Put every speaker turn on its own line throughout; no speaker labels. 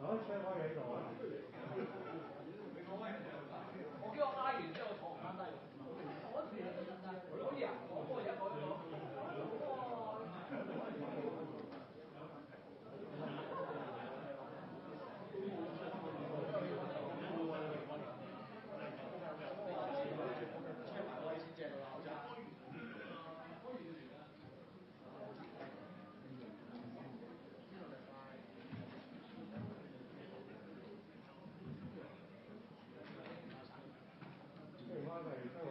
開開幾度啊？ Thank you.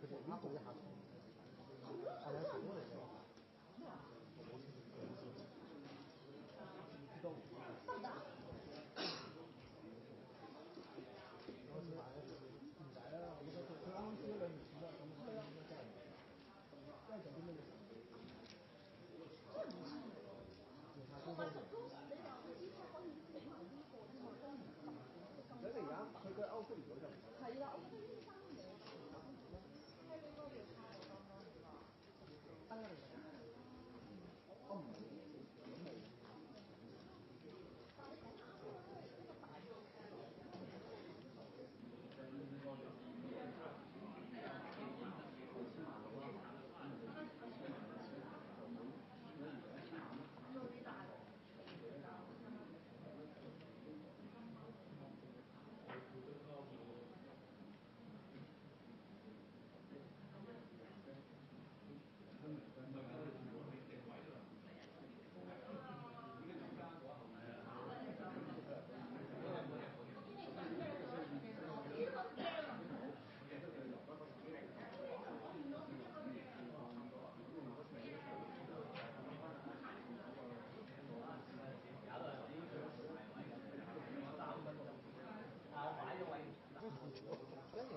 佢哋呢度一下係咪草嚟嘅？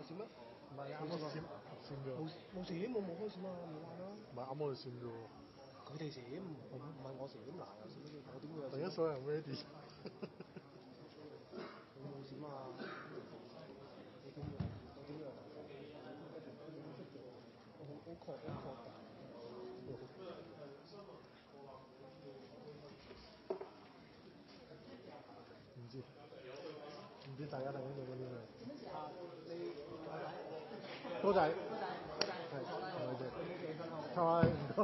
閃咩？唔係啊，閃咗。冇閃，我冇開閃啊，冇玩啦。唔係啱啱閃咗喎。佢哋閃，唔係我閃嗱，我點會有閃？第一所有人 ready。我冇閃啊！我點會？我好確㗎。唔知大家睇緊做緊啲咩？你多仔，係唔該。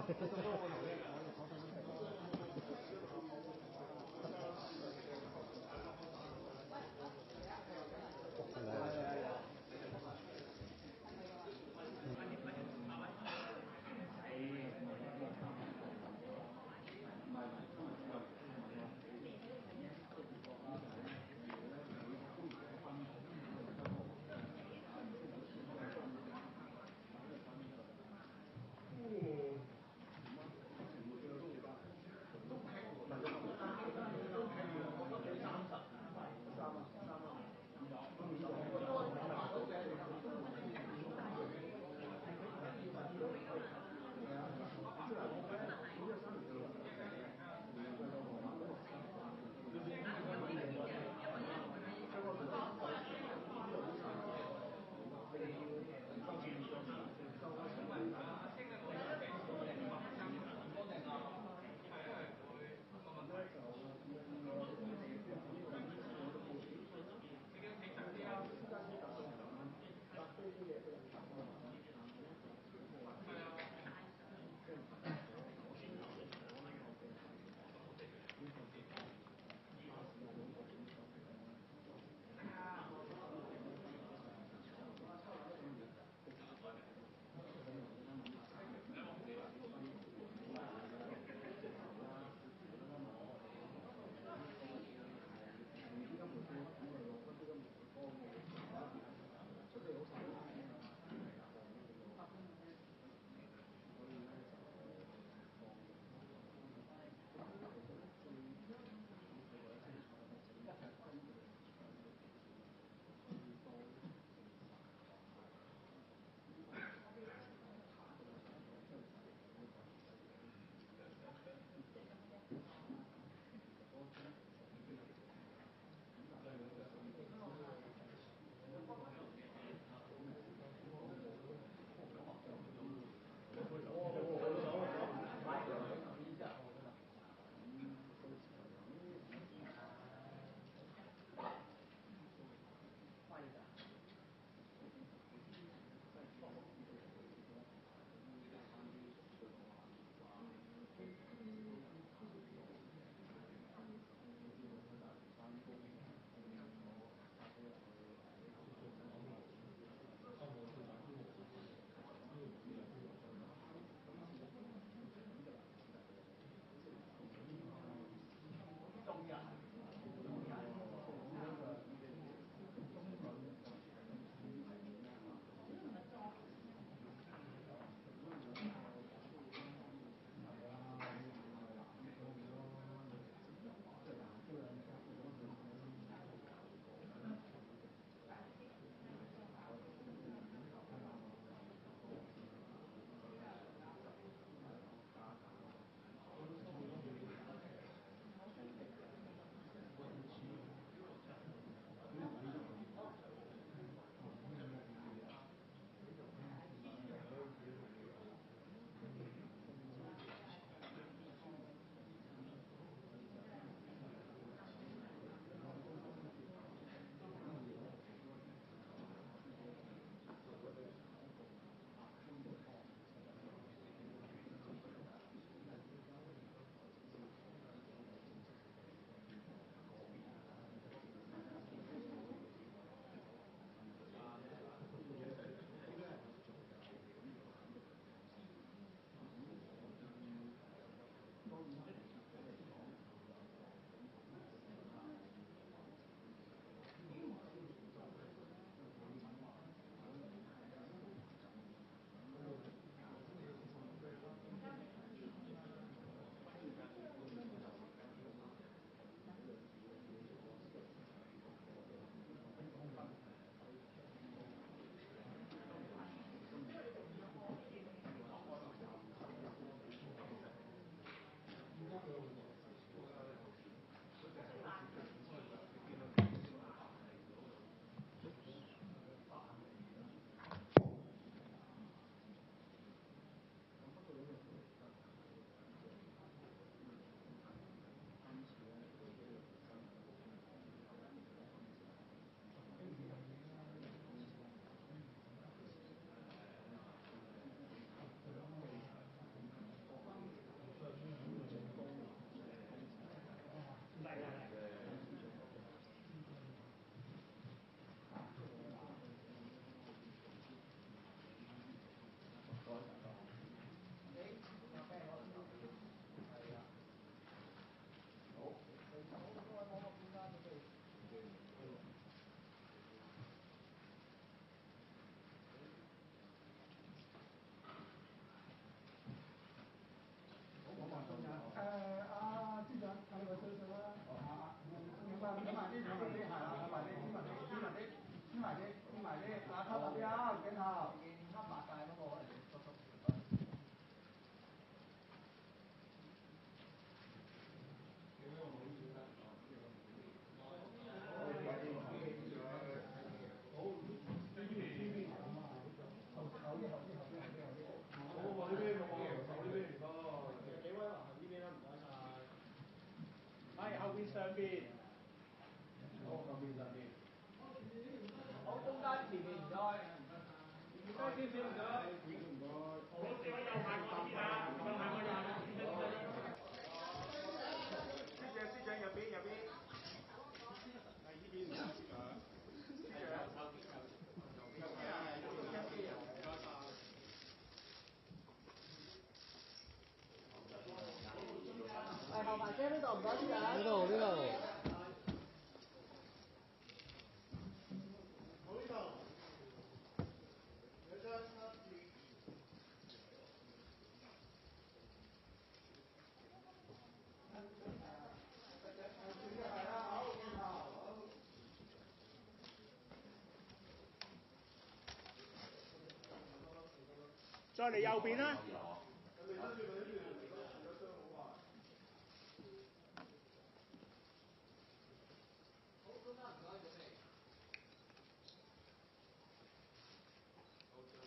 再嚟右邊啦。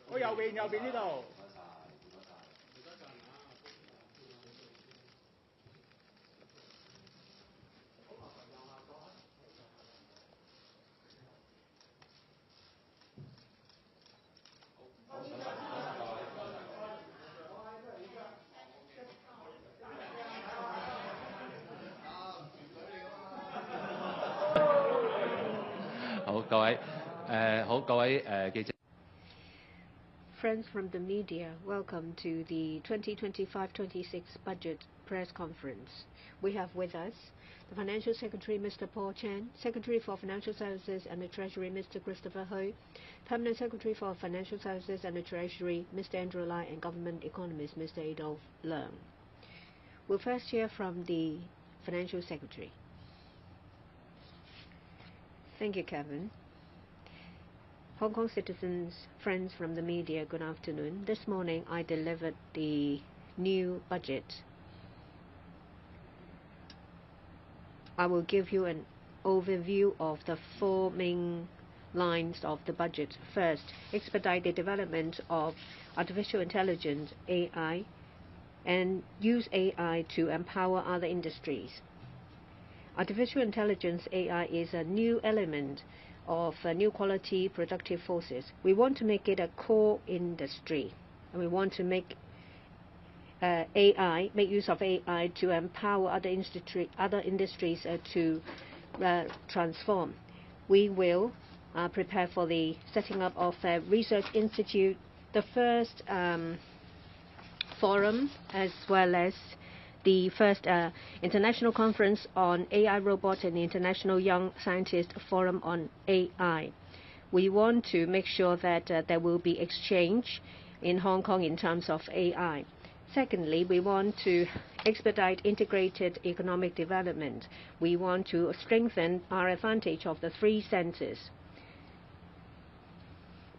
我右邊呢度。
記者。Friends from the media, welcome to the 2025-26 budget press conference. We have with us the Financial Secretary, Mr. Paul Chan, Secretary for Financial Services and the Treasury, Mr. Christopher Ho, Permanent Secretary for Financial Services and the Treasury, Mr. Andrew Lai, and Government Economist, Mr. Adolf Leung. We'll first hear from the Financial Secretary. Thank you, Kevin. Hong Kong citizens, friends from the media, good afternoon. This morning I delivered the new budget. I will give you an overview of the four main lines of the budget. First, expedite the development of artificial intelligence, AI, and use AI to empower other industries. Artificial intelligence, AI, is a new element of new quality productive forces. We want to make it a core industry, and we want to make make use of AI to empower other industries to transform. We will prepare for the setting up of a research institute, the first forum, as well as the first international conference on AI robots and the International Young Scientist Forum on AI. We want to make sure that there will be exchange in Hong Kong in terms of AI. Secondly, we want to expedite integrated economic development. We want to strengthen our advantage of the three centers.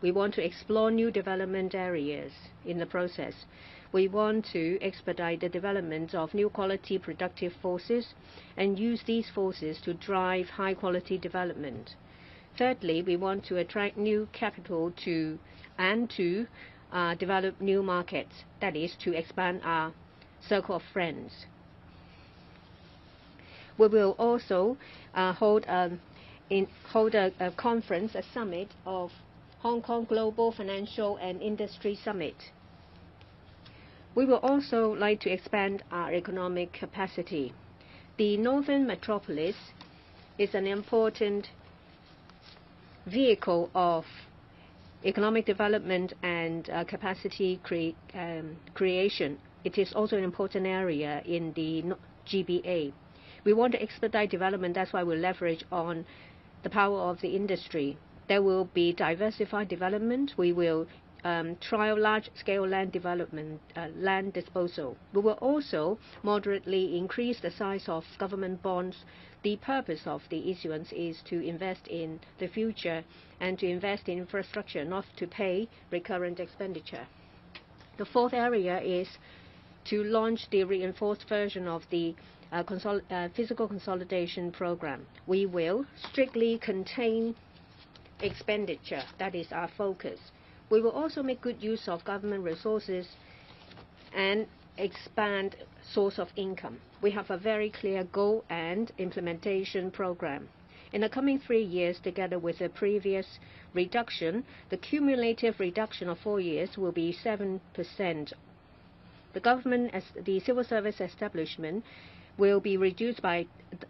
We want to explore new development areas in the process. We want to expedite the development of new quality productive forces and use these forces to drive high quality development. Thirdly, we want to attract new capital to develop new markets, that is, to expand our circle of friends. We will also hold a conference, a summit of Hong Kong Global Financial and Industry Summit. We will also like to expand our economic capacity. The Northern Metropolis is an important vehicle of economic development and capacity creation. It is also an important area in the GBA. We want to expedite development, that's why we leverage on the power of the industry. There will be diversified development. We will trial large-scale land development, land disposal. We will also moderately increase the size of government bonds. The purpose of the issuance is to invest in the future and to invest in infrastructure, not to pay recurrent expenditure. The fourth area is to launch the reinforced version of the fiscal consolidation program. We will strictly contain expenditure. That is our focus. We will also make good use of government resources and expand source of income. We have a very clear goal and implementation program. In the coming 3 years, together with the previous reduction, the cumulative reduction of 4 years will be 7%. The civil service establishment will be reduced by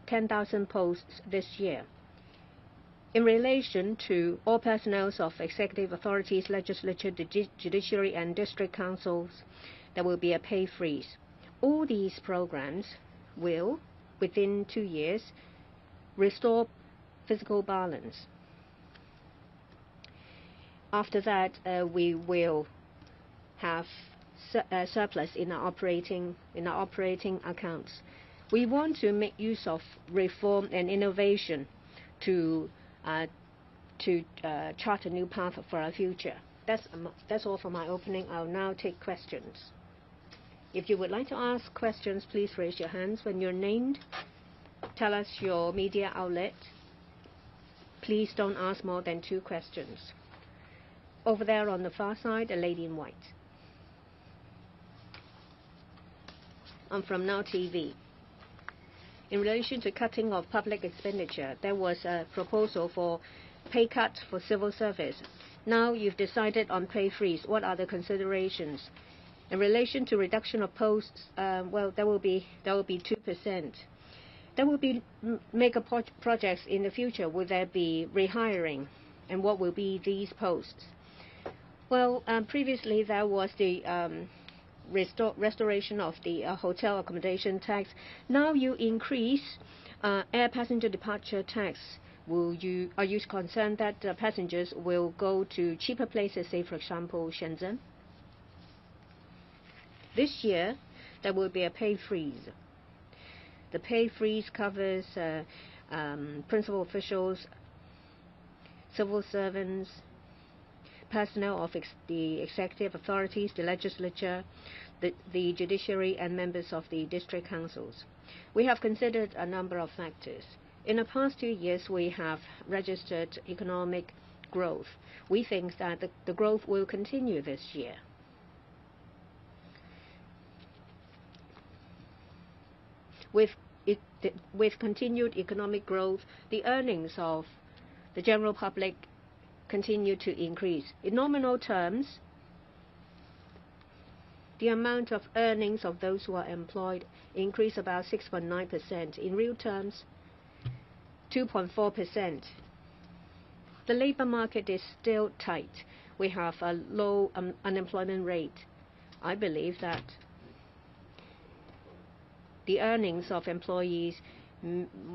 10,000 posts this year. In relation to all personnel of executive authorities, legislature, judiciary, and district councils, there will be a pay freeze. All these programs will, within 2 years, restore fiscal balance. After that, we will have surplus in our operating accounts. We want to make use of reform and innovation to chart a new path for our future. That's all for my opening. I'll now take questions. If you would like to ask questions, please raise your hands when you're named. Tell us your media outlet. Please don't ask more than 2 questions. Over there on the far side, a lady in white. I'm from Now TV. In relation to cutting of public expenditure, there was a proposal for pay cut for civil service. Now you've decided on pay freeze. What are the considerations? In relation to reduction of posts, well, there will be 2%. There will be mega projects in the future. Will there be rehiring? And what will be these posts? Well, previously there was the restoration of the hotel accommodation tax. Now you increase air passenger departure tax. Are you concerned that passengers will go to cheaper places, say for example Shenzhen? This year there will be a pay freeze. The pay freeze covers principal officials, civil servants, personnel of the executive authorities, the legislature, the judiciary, and members of the district councils. We have considered a number of factors. In the past 2 years, we have registered economic growth. We think that the growth will continue this year. With continued economic growth, the earnings of the general public continue to increase. In nominal terms, the amount of earnings of those who are employed increased about 6.9%. In real terms, 2.4%. The labor market is still tight. We have a low unemployment rate. I believe that the earnings of employees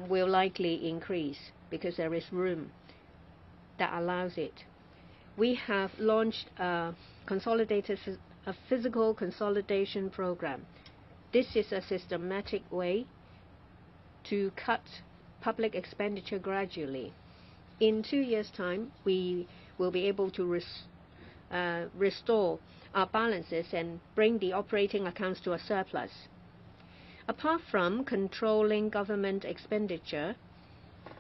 will likely increase because there is room that allows it. We have launched a fiscal consolidation program. This is a systematic way to cut public expenditure gradually. In 2 years' time, we will be able to restore our balances and bring the operating accounts to a surplus. Apart from controlling government expenditure,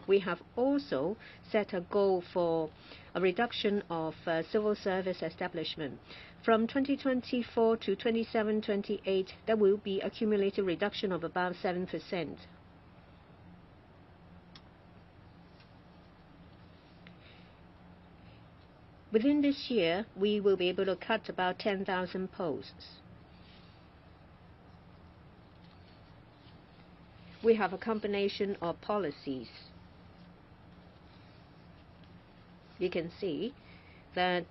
we have also set a goal for a reduction of civil service establishment. From 2024 to 27-28, there will be a cumulative reduction of about 7%. Within this year, we will be able to cut about 10,000 posts. We have a combination of policies. You can see that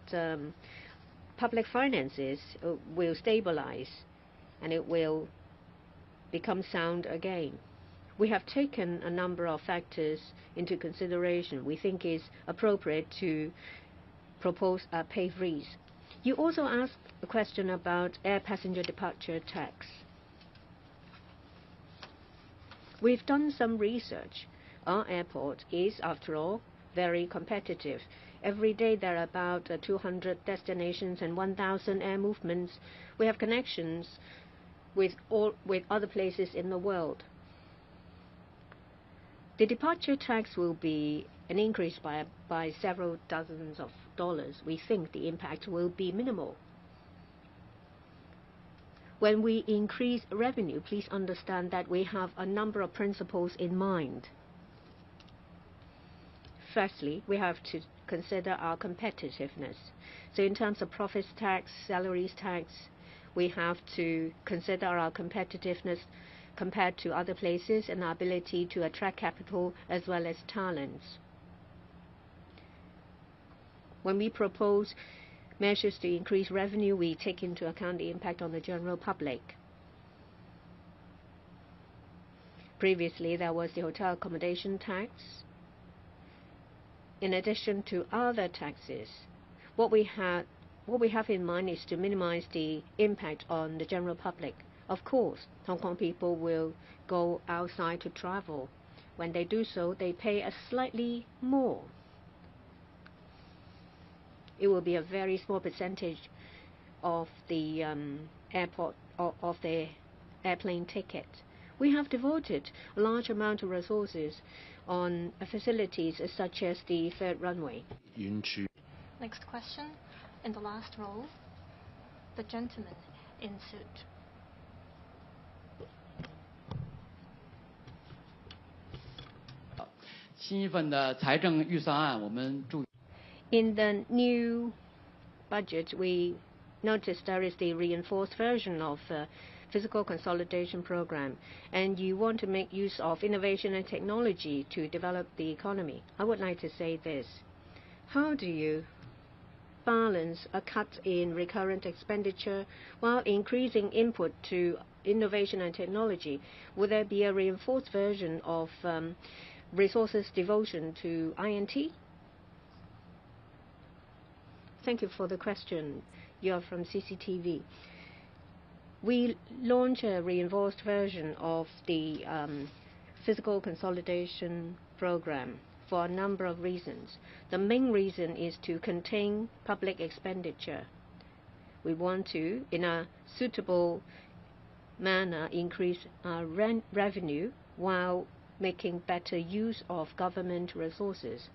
public finances will stabilize and it will become sound again. We have taken a number of factors into consideration. We think it's appropriate to propose a pay freeze. You also asked a question about air passenger departure tax. We've done some research. Our airport is, after all, very competitive. Every day there are about 200 destinations and 1,000 air movements. We have connections with other places in the world. The departure tax will be an increase by several dozens of dollars. We think the impact will be minimal. When we increase revenue, please understand that we have a number of principles in mind. Firstly, we have to consider our competitiveness. So in terms of profits tax, salaries tax, we have to consider our competitiveness compared to other places and our ability to attract capital as well as talents. When we propose measures to increase revenue, we take into account the impact on the general public. Previously, there was the hotel accommodation tax. In addition to other taxes, what we have in mind is to minimize the impact on the general public. Of course, Hong Kong people will go outside to travel. When they do so, they pay a slightly more. It will be a very small percentage of the of the airplane ticket. We have devoted a large amount of resources on facilities such as the third runway.
Next question, in the last row, the gentleman in suit.
In the new budget, we noticed there is the reinforced version of the Fiscal Consolidation Program, and you want to make use of innovation and technology to develop the economy. I would like to say this. How do you balance a cut in recurrent expenditure while increasing input to innovation and technology? Would there be a reinforced version of resources devotion to INT? Thank you for the question. You are from CCTV. We launch a reinforced version of the Fiscal Consolidation Program for a number of reasons. The main reason is to contain public expenditure. We want to, in a suitable manner, increase our revenue while making better use of government resources.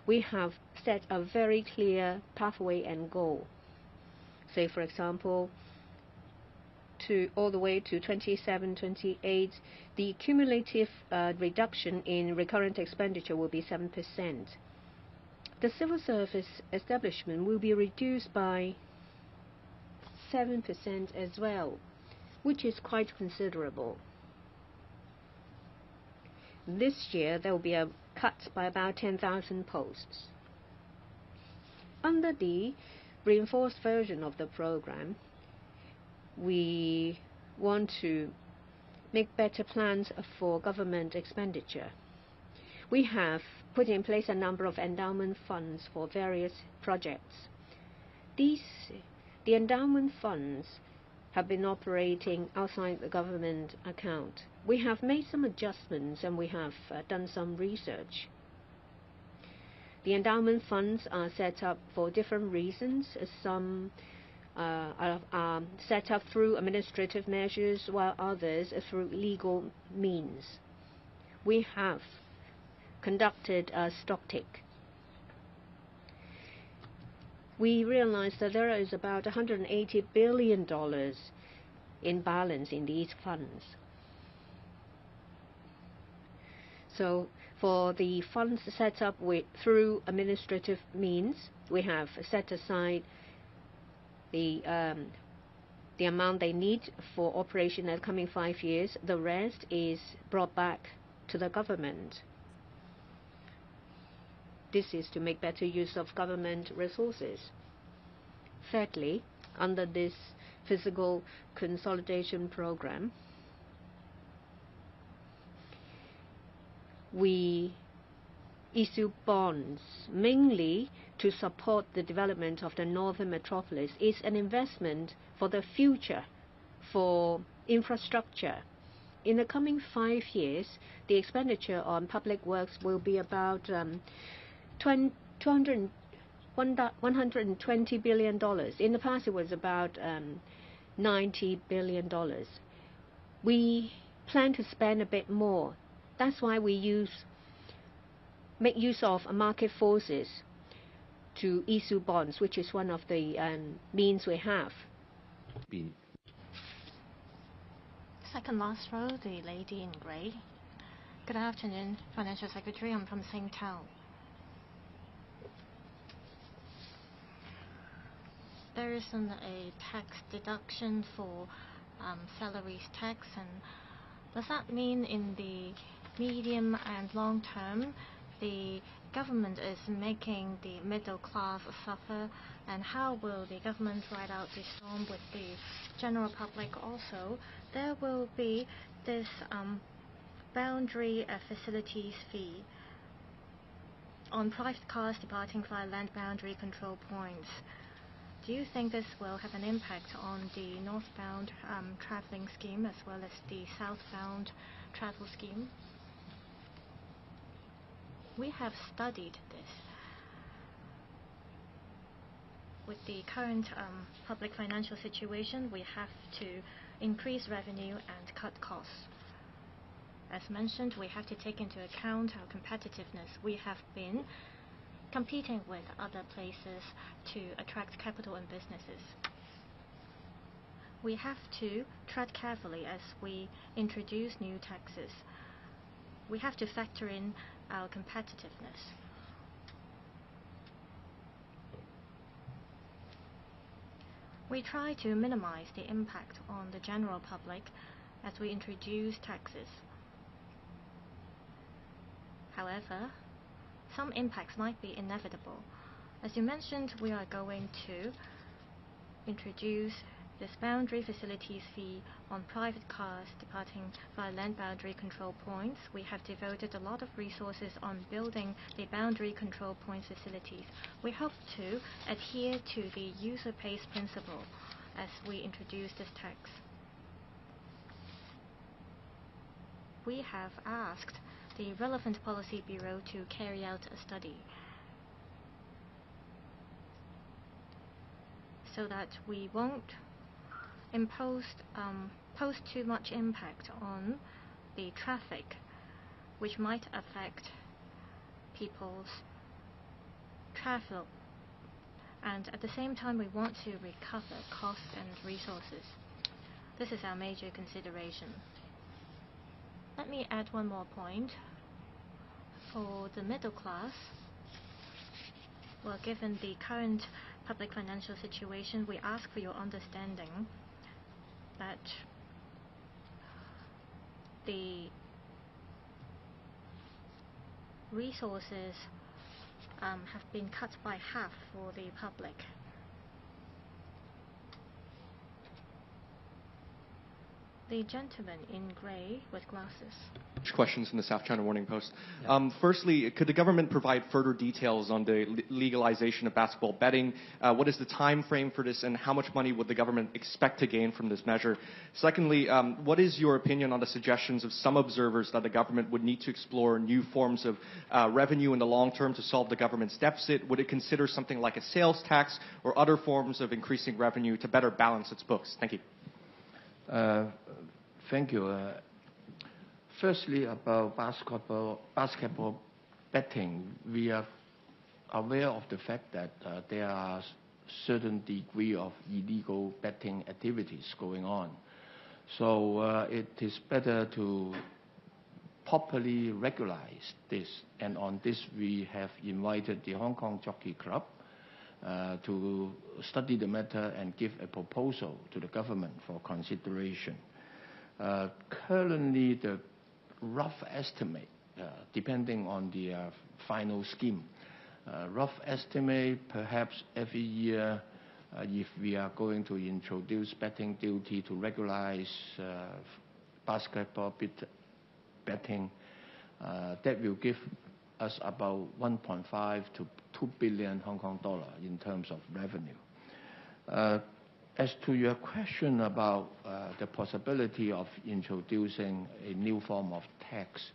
We have set a very clear pathway and goal. Say, for example, all the way to 27-28, the cumulative reduction in recurrent expenditure will be 7%. The civil service establishment will be reduced by 7% as well, which is quite considerable. This year, there will be a cut by about 10,000 posts. Under the reinforced version of the program, we want to make better plans for government expenditure. We have put in place a number of endowment funds for various projects. The endowment funds have been operating outside the government account. We have made some adjustments and we have done some research. The endowment funds are set up for different reasons. Some are set up through administrative measures, while others are through legal means. We have conducted a stocktake. We realized that there is about $180 billion in balance in these funds. So for the funds set up through administrative means, we have set aside the amount they need for operation in the coming 5 years. The rest is brought back to the government. This is to make better use of government resources. Thirdly, under this Fiscal Consolidation Program, we issue bonds mainly to support the development of the northern metropolis. It's an investment for the future, for infrastructure. In the coming 5 years, the expenditure on public works will be about $120 billion. In the past, it was about $90 billion. We plan to spend a bit more. That's why we make use of market forces to issue bonds, which is one of the means we have.
second last row, the lady in grey. Good afternoon, Financial Secretary. I'm from Singtel. There isn't a tax deduction for salaries tax, and does that mean in the medium and long term the government is making the middle class suffer, and how will the government ride out the storm with the general public? Also, there will be this boundary facilities fee on private cars departing via land boundary control points. Do you think this will have an impact on the northbound traveling scheme as well as the southbound travel scheme? We have studied this. With the current public financial situation, we have to increase revenue and cut costs. As mentioned, we have to take into account our competitiveness. We have been competing with other places to attract capital and businesses. We have to tread carefully as we introduce new taxes. We have to factor in our competitiveness. We try to minimize the impact on the general public as we introduce taxes. However, some impacts might be inevitable. As you mentioned, we are going to introduce this boundary facilities fee on private cars departing via land boundary control points. We have devoted a lot of resources on building the boundary control point facilities. We hope to adhere to the user pays principle as we introduce this tax. We have asked the relevant policy bureau to carry out a study so that we won't pose too much impact on the traffic, which might affect people's travel. And at the same time, we want to recover costs and resources. This is our major consideration. Let me add one more point. For the middle class, well, given the current public financial situation, we ask for your understanding that the resources have been cut by half for the public. The gentleman in grey with glasses.
Questions from the South China Morning Post. Firstly, could the government provide further details on the legalization of basketball betting? What is the time frame for this, and how much money would the government expect to gain from this measure? Secondly, what is your opinion on the suggestions of some observers that the government would need to explore new forms of revenue in the long term to solve the government's deficit? Would it consider something like a sales tax or other forms of increasing revenue to better balance its books? Thank you.
Thank you. Firstly, about basketball betting, we are aware of the fact that there are certain degree of illegal betting activities going on. So it is better to properly regularize this. And on this, we have invited the Hong Kong Jockey Club to study the matter and give a proposal to the government for consideration. Currently, the rough estimate, depending on the final scheme, rough estimate perhaps every year, if we are going to introduce betting duty to regularize basketball betting, that will give us about 1.5 to 2 billion Hong Kong dollar in terms of revenue. As to your question about the possibility of introducing a new form of tax,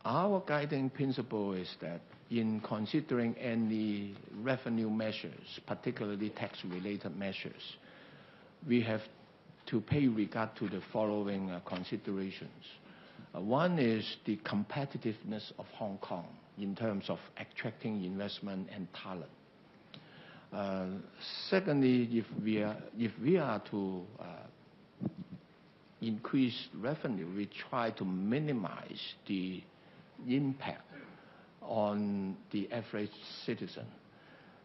our guiding principle is that in considering any revenue measures, particularly tax-related measures, we have to pay regard to the following considerations. One is the competitiveness of Hong Kong in terms of attracting investment and talent. Secondly, if we are to increase revenue, we try to minimize the impact on the average citizen.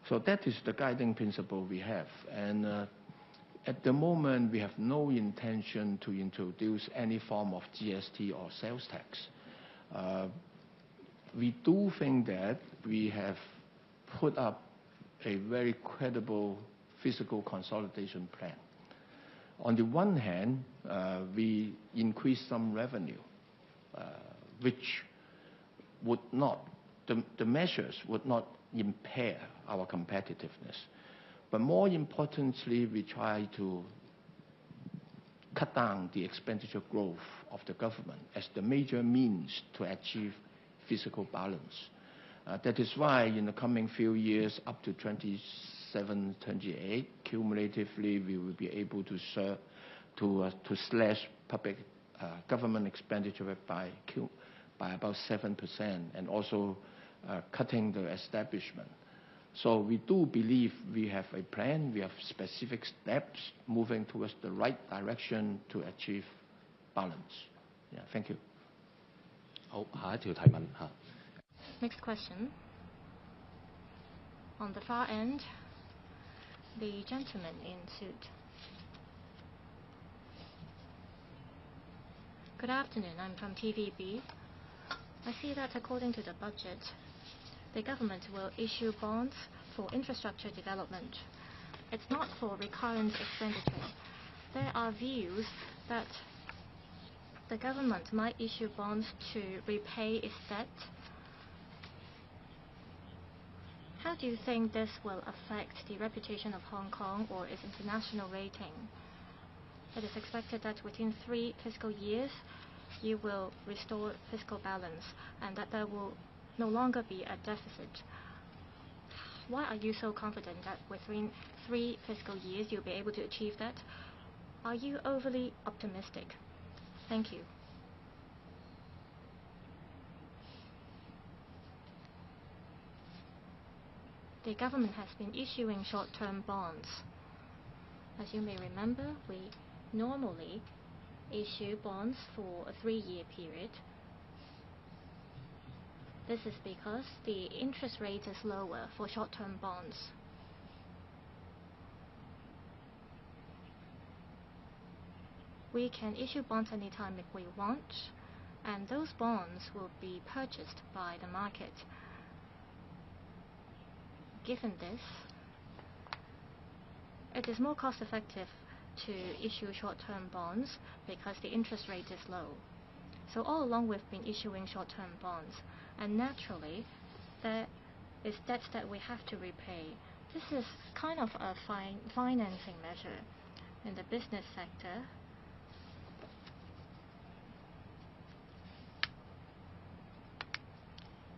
So that is the guiding principle we have. And at the moment, we have no intention to introduce any form of GST or sales tax. We do think that we have put up a very credible fiscal consolidation plan. On the one hand, we increase some revenue, which would not, the measures would not impair our competitiveness. But more importantly, we try to cut down the expenditure growth of the government as the major means to achieve fiscal balance. That is why in the coming few years, up to 27, 28, cumulatively, we will be able to slash public government expenditure by about 7%, and also cutting the establishment. So we do believe we have a plan, we have specific steps moving towards the right direction to achieve balance. Yeah, thank you.
好，下一條提問嚇。
Next question. On the far end, the gentleman in suit. Good afternoon, I'm from TVB. I see that according to the budget, the government will issue bonds for infrastructure development. It's not for recurrent expenditure. There are views that the government might issue bonds to repay its debt. How do you think this will affect the reputation of Hong Kong or its international rating? It is expected that within 3 fiscal years, you will restore fiscal balance and that there will no longer be a deficit. Why are you so confident that within 3 fiscal years you'll be able to achieve that? Are you overly optimistic? Thank you. The government has been issuing short-term bonds. As you may remember, we normally issue bonds for a 3-year period. This is because the interest rate is lower for short-term bonds. We can issue bonds anytime if we want, and those bonds will be purchased by the market. Given this, it is more cost-effective to issue short-term bonds because the interest rate is low. So all along we've been issuing short-term bonds, and naturally there is debt that we have to repay. This is kind of a financing measure in the business sector.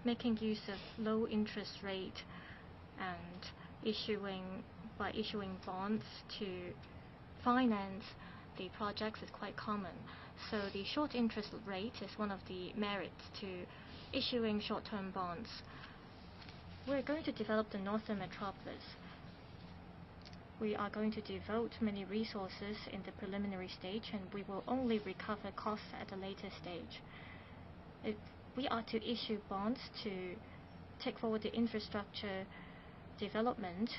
Making use of low interest rate and by issuing bonds to finance the projects is quite common. So the short interest rate is one of the merits to issuing short-term bonds. We're going to develop the Northern Metropolis. We are going to devote many resources in the preliminary stage, and we will only recover costs at a later stage. If we are to issue bonds to take forward the infrastructure development,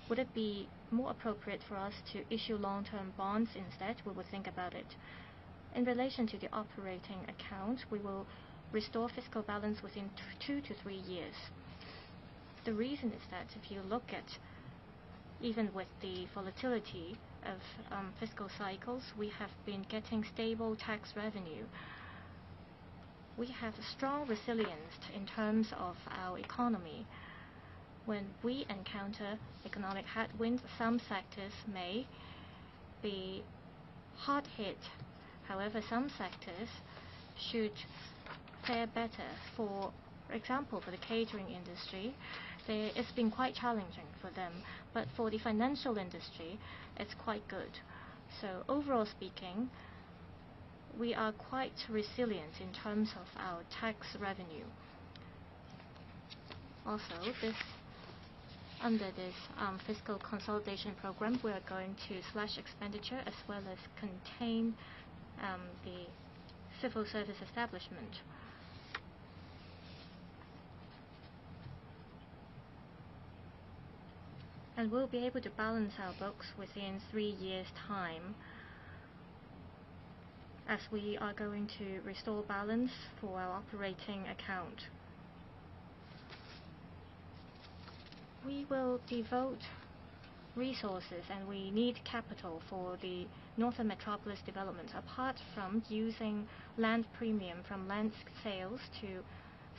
would it be more appropriate for us to issue long-term bonds instead? We will think about it. In relation to the operating account, we will restore fiscal balance within 2 to 3 years. The reason is that if you look at, even with the volatility of fiscal cycles, we have been getting stable tax revenue. We have a strong resilience in terms of our economy. When we encounter economic headwinds, some sectors may be hard hit. However, some sectors should fare better. For example, for the catering industry, it's been quite challenging for them. But for the financial industry, it's quite good. So overall speaking, we are quite resilient in terms of our tax revenue. Also, under this fiscal consolidation program, we are going to slash expenditure as well as contain the civil service establishment. And we'll be able to balance our books within 3 years' time, as we are going to restore balance for our operating account. We will devote resources and we need capital for the Northern Metropolis development, apart from using land premium from land sales to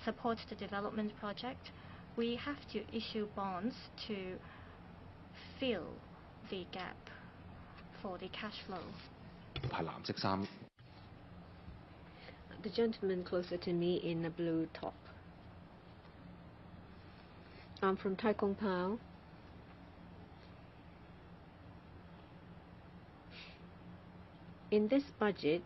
support the development project. We have to issue bonds to fill the gap for the cash flow.
係藍色衫。
The gentleman closer to me in a blue top. I'm from Tai Kung Pao. In this budget,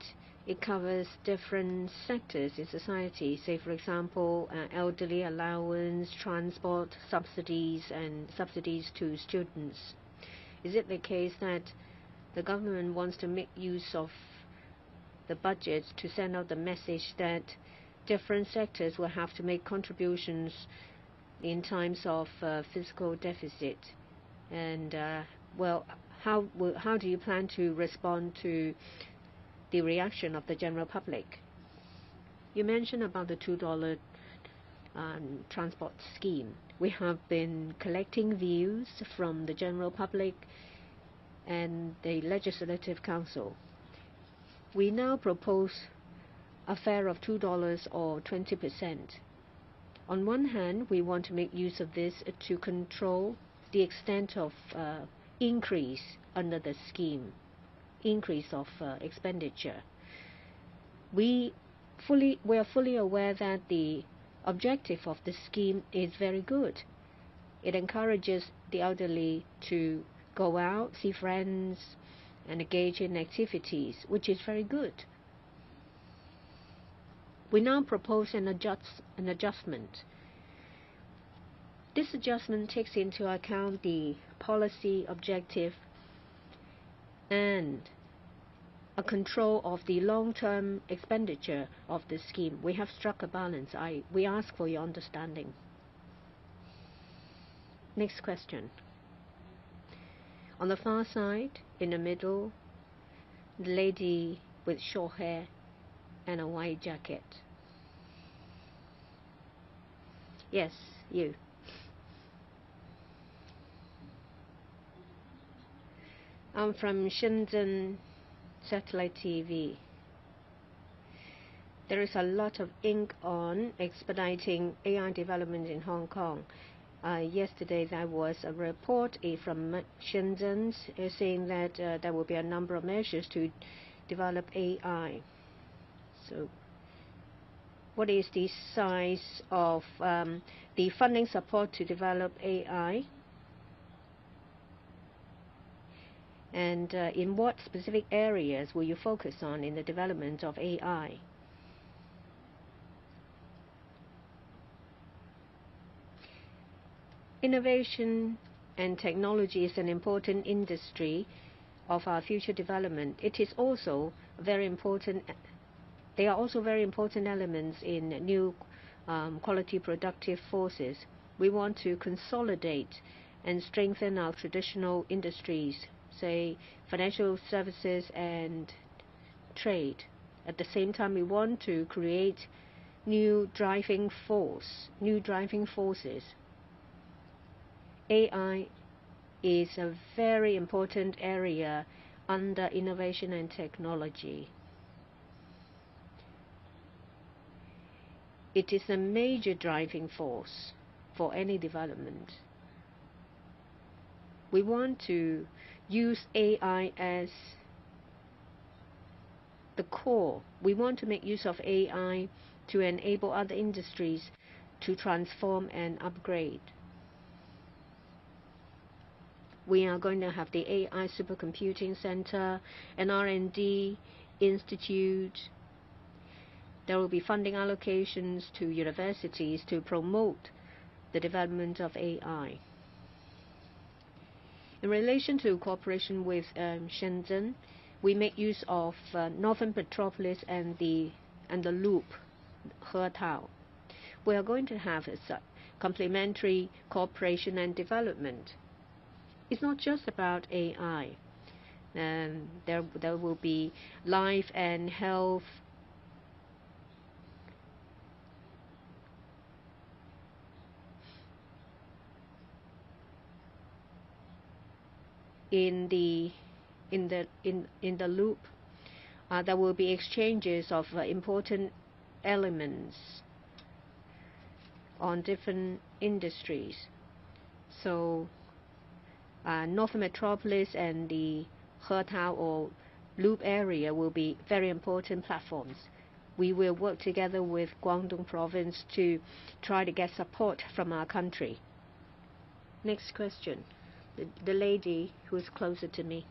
it covers different sectors in society, say for example, elderly allowance, transport subsidies, and subsidies to students. Is it the case that the government wants to make use of the budget to send out the message that different sectors will have to make contributions in times of fiscal deficit? And how do you plan to respond to the reaction of the general public? You mentioned about the $2 transport scheme. We have been collecting views from the general public and the Legislative Council. We now propose a fare of $2 or 20%. On one hand, we want to make use of this to control the extent of increase under the scheme, increase of expenditure. We are fully aware that the objective of the scheme is very good. It encourages the elderly to go out, see friends, and engage in activities, which is very good. We now propose an adjustment. This adjustment takes into account the policy objective and a control of the long-term expenditure of the scheme. We have struck a balance. We ask for your understanding. Next question. On the far side, in the middle, the lady with short hair and a white jacket. Yes, you. I'm from Shenzhen Satellite TV. There is a lot of ink on expediting AI development in Hong Kong. Yesterday there was a report from Shenzhen saying that there will be a number of measures to develop AI. So what is the size of the funding support to develop AI? And in what specific areas will you focus on in the development of AI? Innovation and technology is an important industry of our future development. It is also very important. They are also very important elements in new quality productive forces. We want to consolidate and strengthen our traditional industries, say financial services and trade. At the same time, we want to create new driving forces. AI is a very important area under innovation and technology. It is a major driving force for any development. We want to use AI as the core. We want to make use of AI to enable other industries to transform and upgrade. We are going to have the AI Supercomputing Center, an R&D institute. There will be funding allocations to universities to promote the development of AI. In relation to cooperation with Shenzhen, we make use of Northern Metropolis and the Loop, He-Tao. We are going to have a complementary cooperation and development. It's not just about AI. There will be life and health, in the loop. There will be exchanges of important elements on different industries. So Northern Metropolis and the He-Tao or Loop area will be very important platforms. We will work together with Guangdong province to try to get support from our country. Next question. The lady who is closer to me.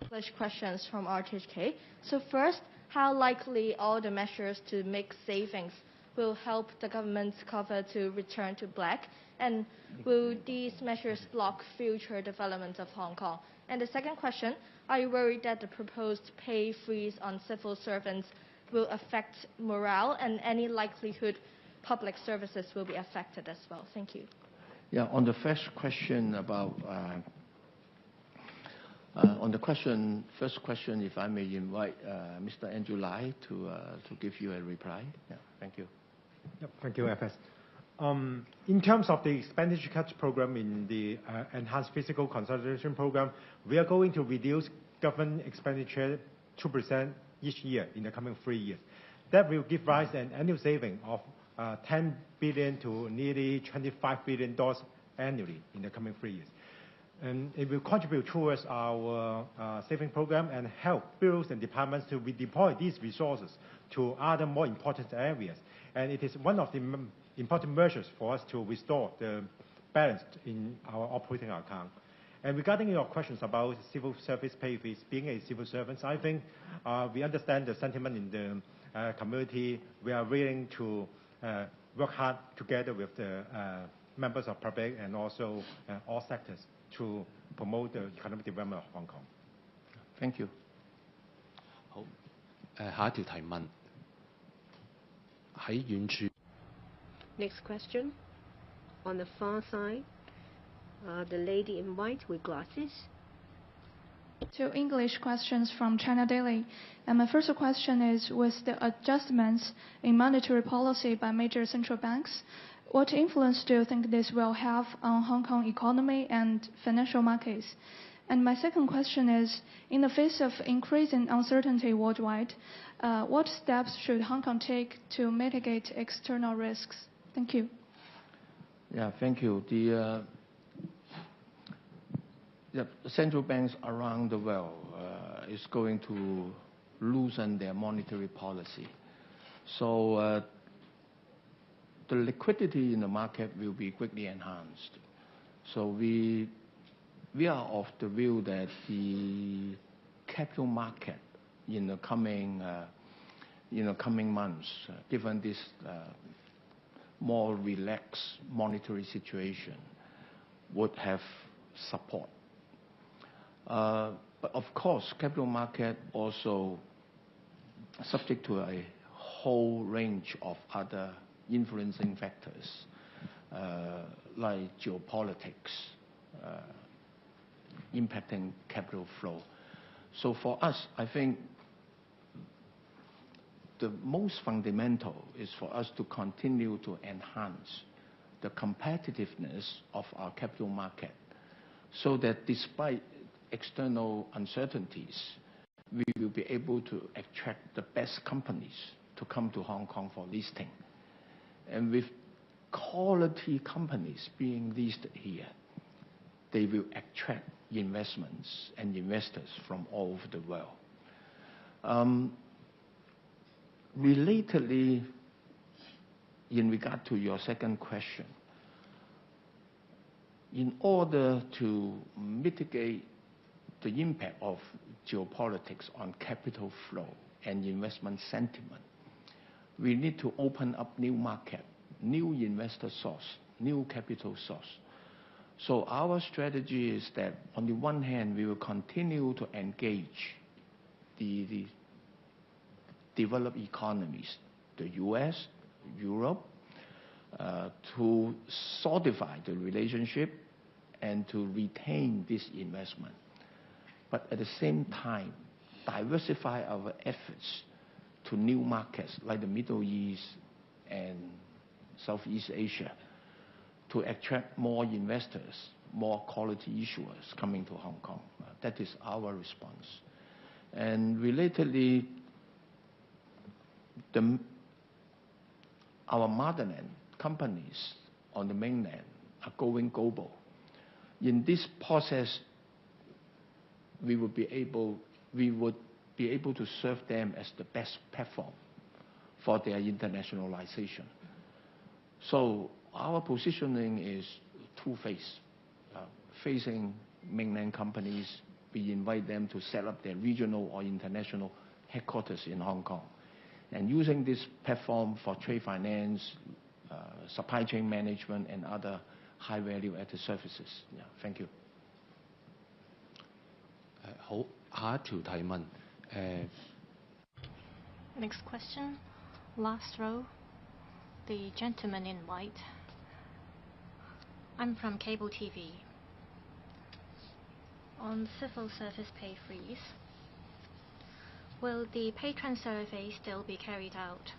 English questions from RTHK. So first, how likely all the measures to make savings will help the government's cover to return to black? And will these measures block future development of Hong Kong? And the second question, are you worried that the proposed pay freeze on civil servants will affect morale, and any likelihood public services will be affected as well? Thank you.
Yeah, on the first question about first question, if I may invite Mr. Andrew Lai to give you a reply. Yeah, thank you.
Yep, thank you, FS. In terms of the expenditure cuts program in the enhanced fiscal consolidation program, we are going to reduce government expenditure 2% each year in the coming 3 years. That will give rise to an annual saving of 10 billion to nearly $25 billion annually in the coming 3 years. And it will contribute towards our saving program and help bureaus and departments to redeploy these resources to other more important areas. And it is one of the important measures for us to restore the balance in our operating account. And regarding your questions about civil service pay fees, being a civil servant, I think we understand the sentiment in the community. We are willing to work hard together with the members of public and also all sectors to promote the economic development of Hong Kong.
Thank you.
好，下一條提問喺遠處。
Next question, on the far side, the lady in white with glasses.
Two English questions from China Daily. And my first question is, with the adjustments in monetary policy by major central banks, what influence do you think this will have on Hong Kong economy and financial markets? And my second question is, in the face of increasing uncertainty worldwide, what steps should Hong Kong take to mitigate external risks? Thank you.
Yeah, thank you. The central banks around the world is going to loosen their monetary policy. So the liquidity in the market will be greatly enhanced. So we are of the view that the capital market in the coming months, given this more relaxed monetary situation, would have support. But of course, capital market also subject to a whole range of other influencing factors, like geopolitics, impacting capital flow. So for us, I think the most fundamental is for us to continue to enhance the competitiveness of our capital market, so that despite external uncertainties, we will be able to attract the best companies to come to Hong Kong for listing. And with quality companies being listed here, they will attract investments and investors from all over the world. Relatedly, in regard to your second question, in order to mitigate the impact of geopolitics on capital flow and investment sentiment, we need to open up new market, new investor source, new capital source. So our strategy is that on the one hand, we will continue to engage the developed economies, the US, Europe, to solidify the relationship and to retain this investment. But at the same time, diversify our efforts to new markets like the Middle East and Southeast Asia to attract more investors, more quality issuers coming to Hong Kong. That is our response. And relatedly, our motherland companies on the mainland are going global. In this process, we would be able to serve them as the best platform for their internationalization. So our positioning is two-faced. Facing mainland companies, we invite them to set up their regional or international headquarters in Hong Kong. And using this platform for trade finance, supply chain management, and other high-value added services. Yeah, thank you.
好，下一條提問。
Next question, last row, the gentleman in white. I'm from cable TV. On civil service pay freeze, will the patron survey still be carried out?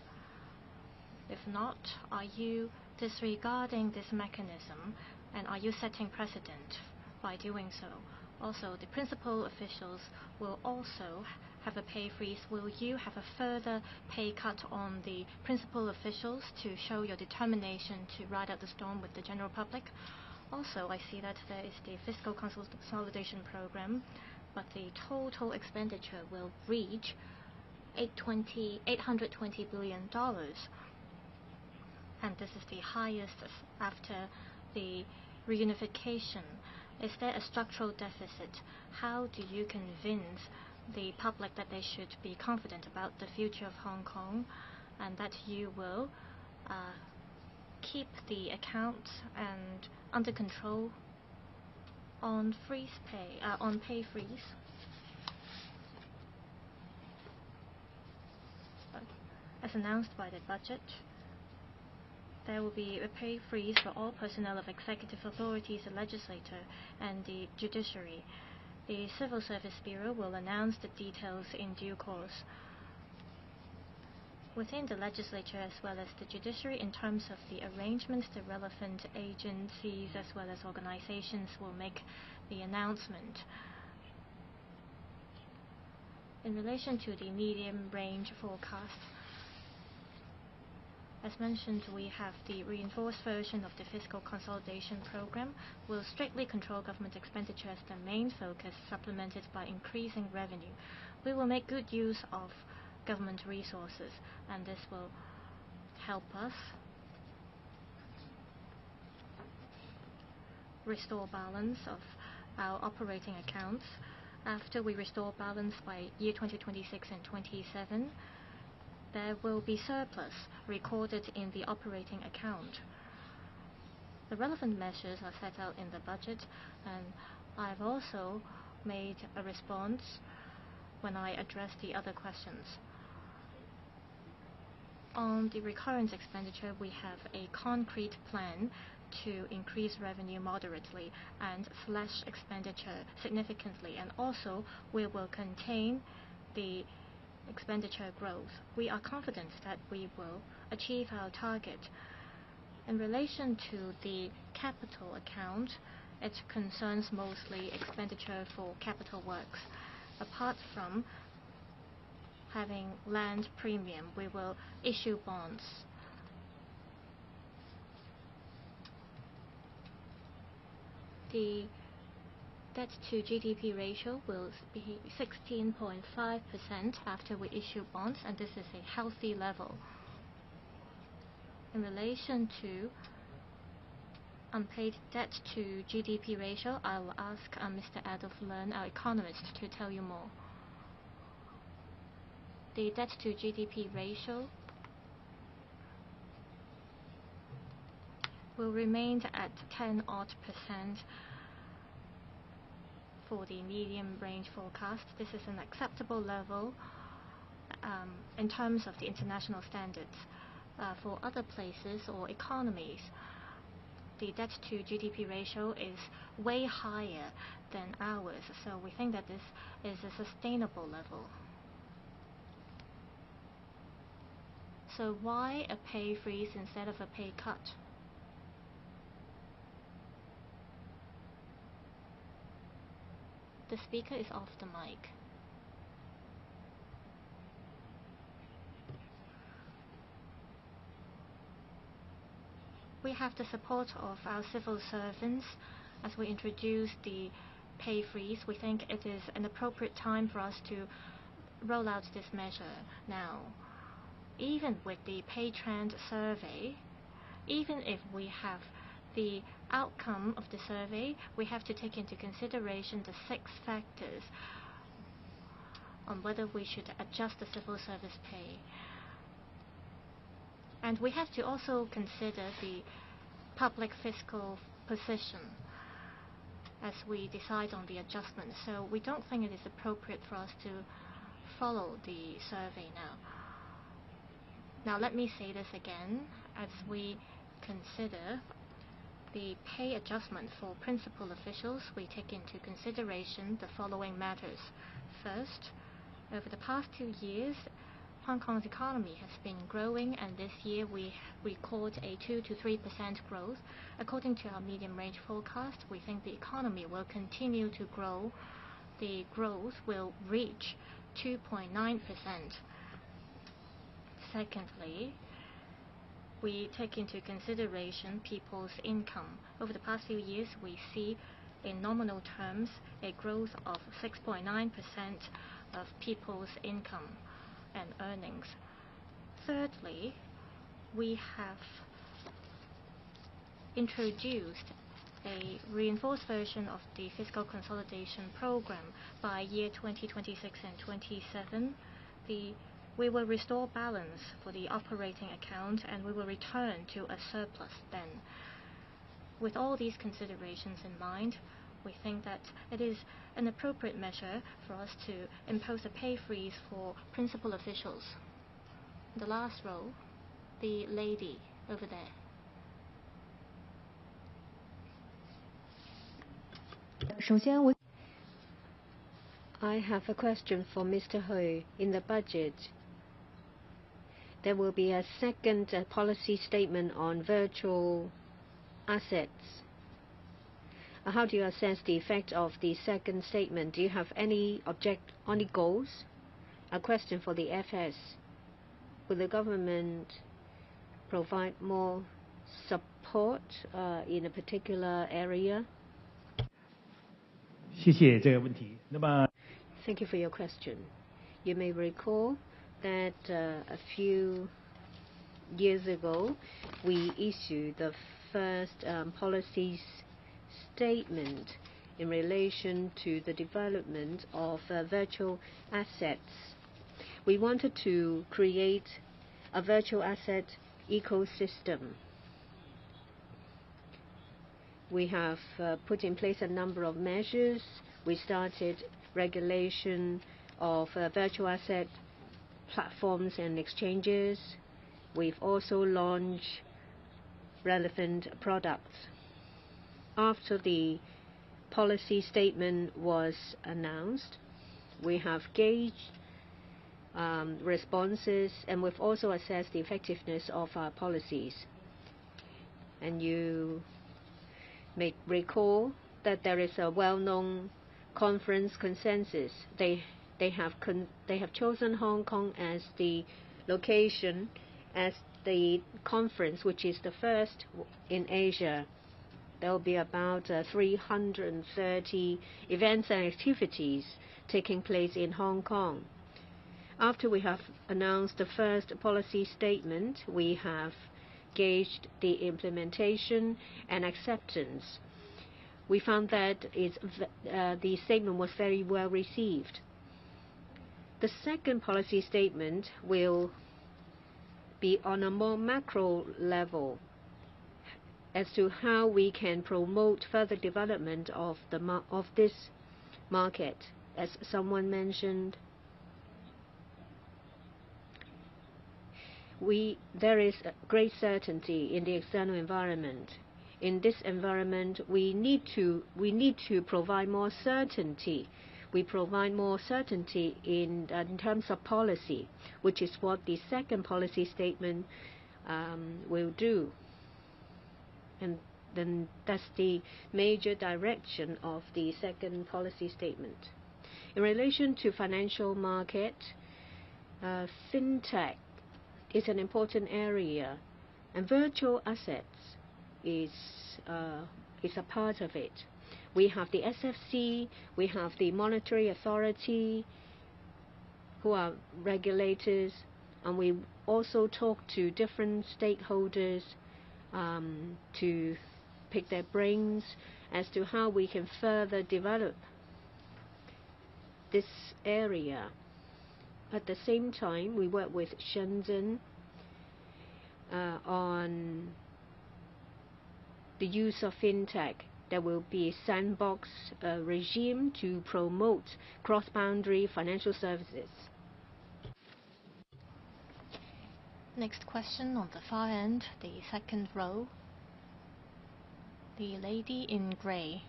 If not, are you disregarding this mechanism, and are you setting precedent by doing so? Also, the principal officials will also have a pay freeze. Will you have a further pay cut on the principal officials to show your determination to ride out the storm with the general public? Also, I see that there is the fiscal consolidation program, but the total expenditure will reach $820 billion. And this is the highest after the reunification. Is there a structural deficit? How do you convince the public that they should be confident about the future of Hong Kong and that you will keep the accounts and under control on pay freeze? As announced by the budget, there will be a pay freeze for all personnel of executive authorities, the legislature, and the judiciary. The Civil Service Bureau will announce the details in due course. Within the legislature as well as the judiciary, in terms of the arrangements, the relevant agencies as well as organizations will make the announcement. In relation to the medium-range forecast, as mentioned, we have the reinforced version of the fiscal consolidation program. Will strictly control government expenditure as the main focus, supplemented by increasing revenue. We will make good use of government resources, and this will help us restore balance of our operating accounts. After we restore balance by year 2026 and 27, there will be surplus recorded in the operating account. The relevant measures are set out in the budget, and I've also made a response when I addressed the other questions. On the recurrent expenditure, we have a concrete plan to increase revenue moderately and slash expenditure significantly, and also we will contain the expenditure growth. We are confident that we will achieve our target. In relation to the capital account, it concerns mostly expenditure for capital works. Apart from having land premium, we will issue bonds. The debt to GDP ratio will be 16.5% after we issue bonds, and this is a healthy level. In relation to unpaid debt to GDP ratio, I will ask Mr. Adolf Leung, our economist, to tell you more. The debt to GDP ratio will remain at 10% for the medium-range forecast. This is an acceptable level in terms of the international standards. For other places or economies, the debt to GDP ratio is way higher than ours, so we think that this is a sustainable level. So why a pay freeze instead of a pay cut? The speaker is off the mic. We have the support of our civil servants as we introduce the pay freeze. We think it is an appropriate time for us to roll out this measure now. Even with the pay trend survey, even if we have the outcome of the survey, we have to take into consideration the 6 factors on whether we should adjust the civil service pay. And we have to also consider the public fiscal position as we decide on the adjustment. So we don't think it is appropriate for us to follow the survey now. Now let me say this again. As we consider the pay adjustment for principal officials, we take into consideration the following matters. First, over the past 2 years, Hong Kong's economy has been growing, and this year we record a 2 to 3% growth. According to our medium-range forecast, we think the economy will continue to grow. The growth will reach 2.9%. Secondly, we take into consideration people's income. Over the past few years, we see in nominal terms a growth of 6.9% of people's income and earnings. Thirdly, we have introduced a reinforced version of the fiscal consolidation program. By year 2026 and 27, we will restore balance for the operating account, and we will return to a surplus then. With all these considerations in mind, we think that it is an appropriate measure for us to impose a pay freeze for principal officials. The last row, the lady over there.
I have a question for Mr. Hui. In the budget, there will be a second policy statement on virtual assets. How do you assess the effect of the second statement? Do you have any goals? A question for the FS. Will the government provide more support in a particular area?
Thank
you for your question. You may recall that a few years ago, we issued the first policy statement in relation to the development of virtual assets. We wanted to create a virtual asset ecosystem. We have put in place a number of measures. We started regulation of virtual asset platforms and exchanges. We've also launched relevant products. After the policy statement was announced, we have gauged responses, and we've also assessed the effectiveness of our policies. And you may recall that there is a well-known conference consensus. They have chosen Hong Kong as the location, as the conference, which is the first in Asia. There will be about 330 events and activities taking place in Hong Kong. After we have announced the first policy statement, we have gauged the implementation and acceptance. We found that the statement was very well received. The second policy statement will be on a more macro level as to how we can promote further development of this market. As someone mentioned, there is great certainty in the external environment. In this environment, we need to provide more certainty. We provide more certainty in terms of policy, which is what the second policy statement will do. And then that's the major direction of the second policy statement. In relation to financial market, fintech is an important area, and virtual assets is a part of it. We have the SFC, we have the monetary authority, who are regulators, and we also talk to different stakeholders to pick their brains as to how we can further develop this area. At the same time, we work with Shenzhen on the use of fintech. There will be a sandbox regime to promote cross-boundary financial services.
Next question on the far end, the second row. The lady in grey.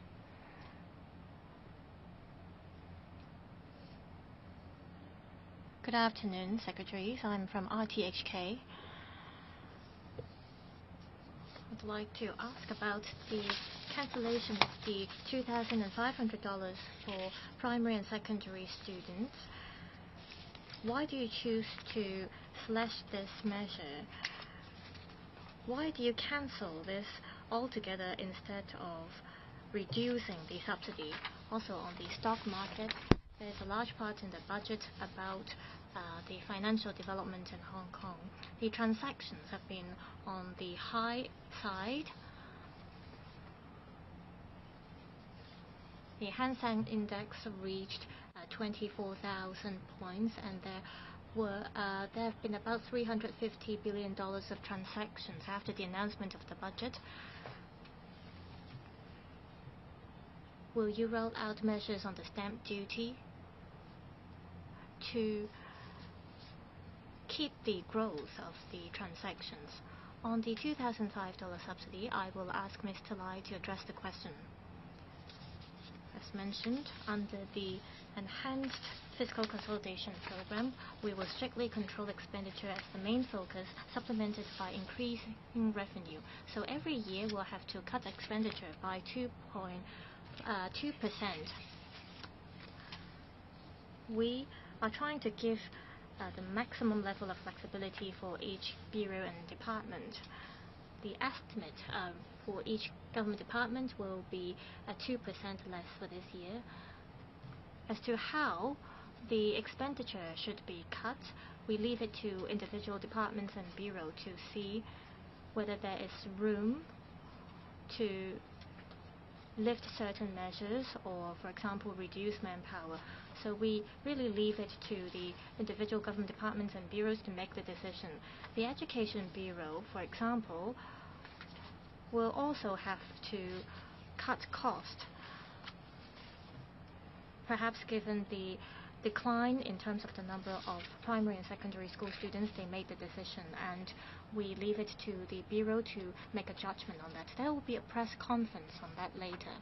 Good afternoon, secretaries. I'm from RTHK. I'd like to ask about the cancellation of the $2,500 for primary and secondary students. Why do you choose to slash this measure? Why do you cancel this altogether instead of reducing the subsidy? Also on the stock market, there's a large part in the budget about the financial development in Hong Kong. The transactions have been on the high side. The Hang Seng Index reached 24,000 points, and there have been about $350 billion of transactions after the announcement of the budget. Will you roll out measures on the stamp duty to keep the growth of the transactions? On the $2,005 subsidy, I will ask Mr. Lai to address the question. As mentioned, under the enhanced fiscal consolidation program, we will strictly control expenditure as the main focus, supplemented by increasing revenue. So every year we'll have to cut expenditure by 2%. We are trying to give the maximum level of flexibility for each bureau and department. The estimate for each government department will be 2% less for this year. As to how the expenditure should be cut, we leave it to individual departments and bureau to see whether there is room to lift certain measures or, for example, reduce manpower. So we really leave it to the individual government departments and bureaus to make the decision. The Education Bureau, for example, will also have to cut cost. Perhaps given the decline in terms of the number of primary and secondary school students, they made the decision, and we leave it to the Bureau to make a judgment on that. There will be a press conference on that later.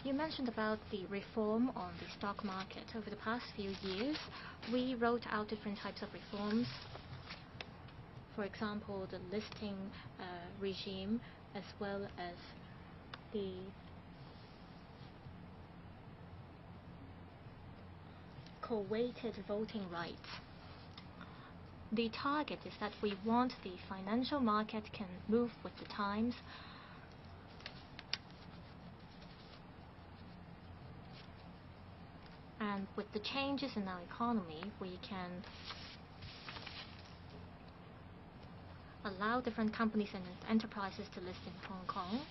You mentioned about the reform on the stock market. Over the past few years, we wrote out different types of reforms. For example, the listing regime, as well as the co-weighted voting rights. The target is that we want the financial market can move with the times. And with the changes in our economy, we can allow different companies and enterprises to list in Hong Kong.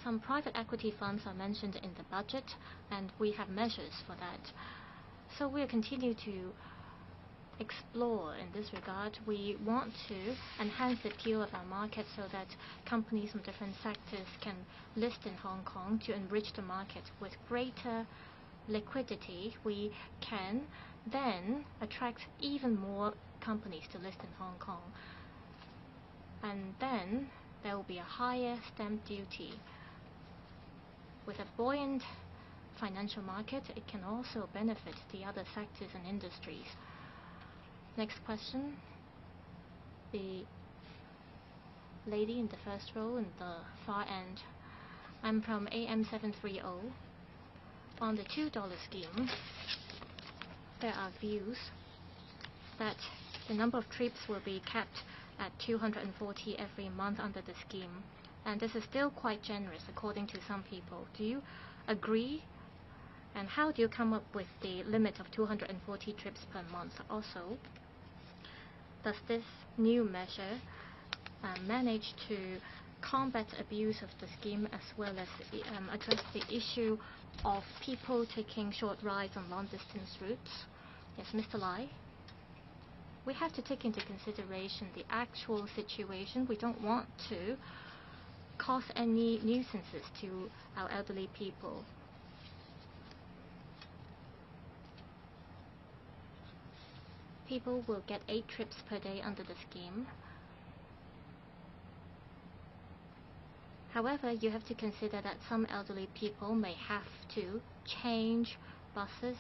Some private equity funds are mentioned in the budget, and we have measures for that. So we'll continue to explore in this regard. We want to enhance the appeal of our market so that companies from different sectors can list in Hong Kong to enrich the market with greater liquidity. We can then attract even more companies to list in Hong Kong. And then there will be a higher stamp duty. With a buoyant financial market, it can also benefit the other sectors and industries. Next question. The lady in the first row in the far end. I'm from AM730. On the $2 scheme, there are views that the number of trips will be kept at 240 every month under the scheme. And this is still quite generous according to some people. Do you agree? And how do you come up with the limit of 240 trips per month? Also, does this new measure manage to combat abuse of the scheme as well as address the issue of people taking short rides on long-distance routes? Yes, Mr. Lai. We have to take into consideration the actual situation. We don't want to cause any nuisances to our elderly people. People will get 8 trips per day under the scheme. However, you have to consider that some elderly people may have to change buses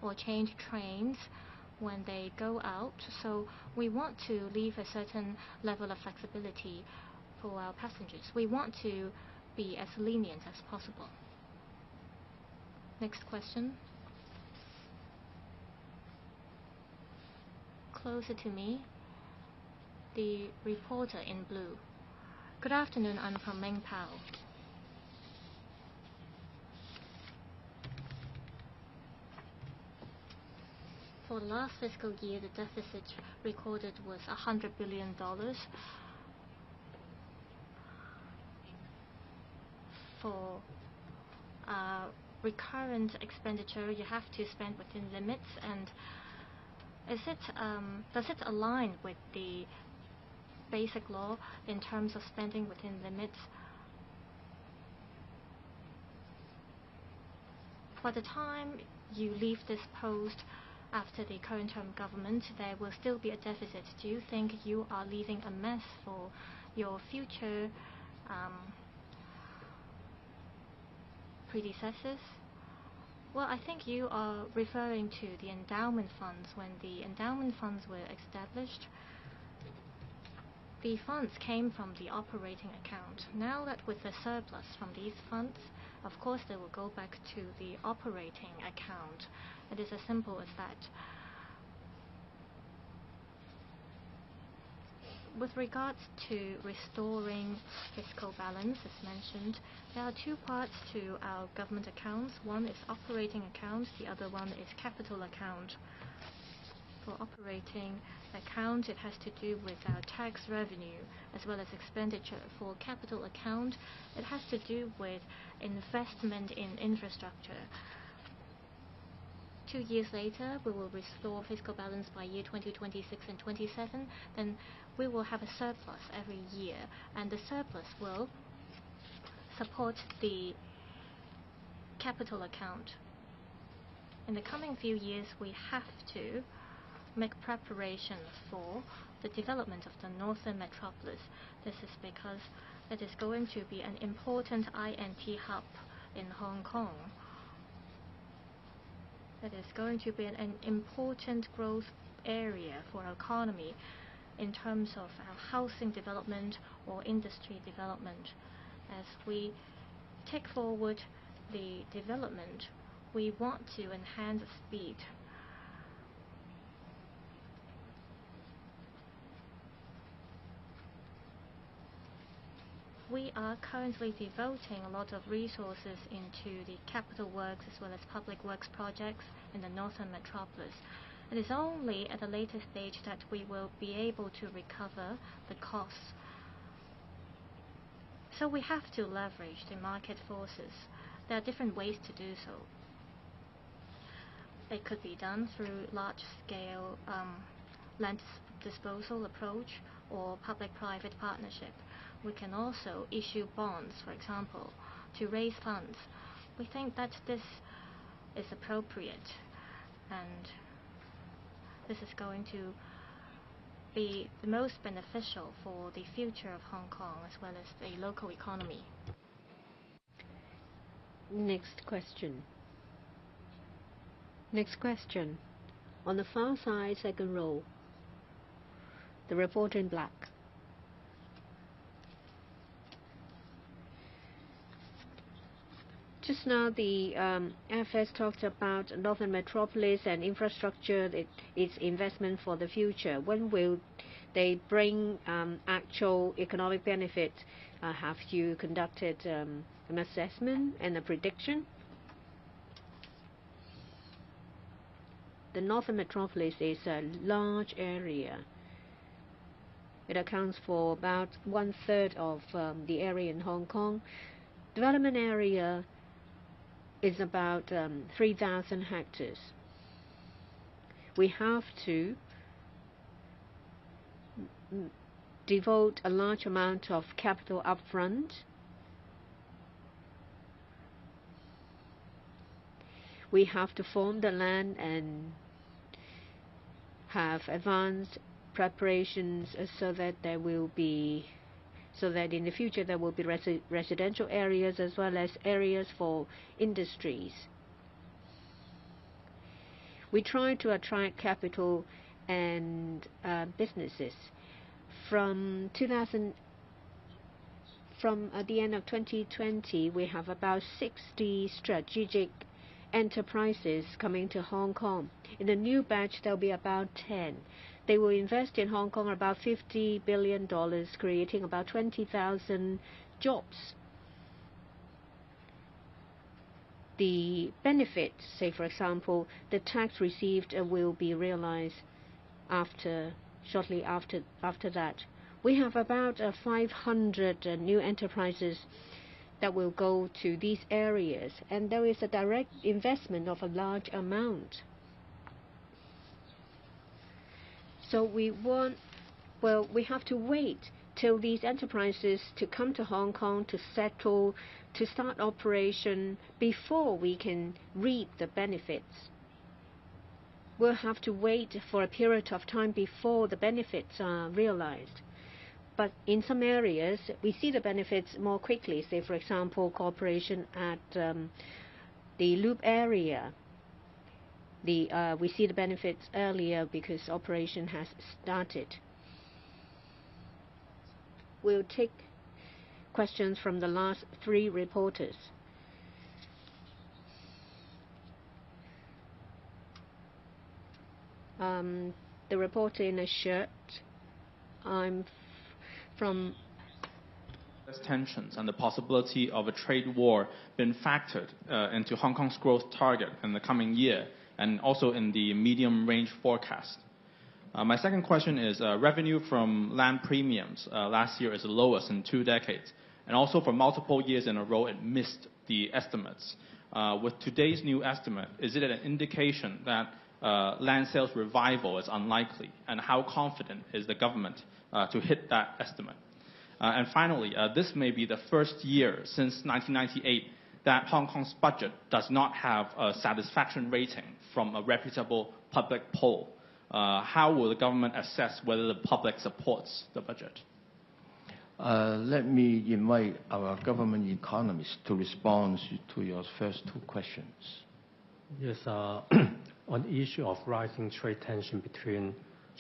or change trains when they go out. So we want to leave a certain level of flexibility for our passengers. We want to be as lenient as possible. Next question. Closer to me, the reporter in blue. Good afternoon, I'm from Meng Pao. For the last fiscal year, the deficit recorded was $100 billion. For recurrent expenditure, you have to spend within limits, and does it align with the basic law in terms of spending within limits? By the time you leave this post after the current term government, there will still be a deficit. Do you think you are leaving a mess for your future predecessors? Well, I think you are referring to the endowment funds. When the endowment funds were established, the funds came from the operating account. Now that with the surplus from these funds, of course they will go back to the operating account. It is as simple as that. With regards to restoring fiscal balance, as mentioned, there are 2 parts to our government accounts. One is operating account, the other one is capital account. For operating account, it has to do with our tax revenue as well as expenditure. For capital account, it has to do with investment in infrastructure. 2 years later, we will restore fiscal balance by year 2026 and 27. Then we will have a surplus every year, and the surplus will support the capital account. In the coming few years, we have to make preparations for the development of the northern metropolis. This is because it is going to be an important INT hub in Hong Kong. That is going to be an important growth area for our economy in terms of our housing development or industry development. As we take forward the development, we want to enhance speed. We are currently devoting a lot of resources into the capital works as well as public works projects in the northern metropolis. It is only at a later stage that we will be able to recover the costs. So we have to leverage the market forces. There are different ways to do so. It could be done through large-scale land disposal approach or public-private partnership. We can also issue bonds, for example, to raise funds. We think that this is appropriate, and this is going to be the most beneficial for the future of Hong Kong as well as the local economy.
Next question. Next question. On the far side, second row. The reporter in black. Just now, the FS talked about Northern Metropolis and infrastructure, its investment for the future. When will they bring actual economic benefit? Have you conducted an assessment and a prediction? The Northern Metropolis is a large area. It accounts for about 1/3 of the area in Hong Kong. Development area is about 3,000 hectares. We have to devote a large amount of capital upfront. We have to form the land and have advanced preparations so that in the future there will be residential areas as well as areas for industries. We try to attract capital and businesses. From the end of 2020, we have about 60 strategic enterprises coming to Hong Kong. In the new batch, there will be about 10. They will invest in Hong Kong about $50 billion, creating about 20,000 jobs. The benefits, say for example, the tax received will be realized shortly after that. We have about 500 new enterprises that will go to these areas, and there is a direct investment of a large amount. So we have to wait till these enterprises to come to Hong Kong to settle, to start operation before we can reap the benefits. We'll have to wait for a period of time before the benefits are realized. But in some areas, we see the benefits more quickly. Say, for example, cooperation at the Loop area. We see the benefits earlier because operation has started. We'll take questions from the last 3 reporters. The reporter in a shirt. I'm from
tensions and the possibility of a trade war been factored into Hong Kong's growth target in the coming year and also in the medium-range forecast? My second question is revenue from land premiums last year is the lowest in 2 decades, and also for multiple years in a row it missed the estimates. With today's new estimate, is it an indication that land sales revival is unlikely, and how confident is the government to hit that estimate? And finally, this may be the first year since 1998 that Hong Kong's budget does not have a satisfaction rating from a reputable public poll. How will the government assess whether the public supports the budget?
Let me invite our government economist to respond to your first 2 questions.
Yes, on the issue of rising trade tension between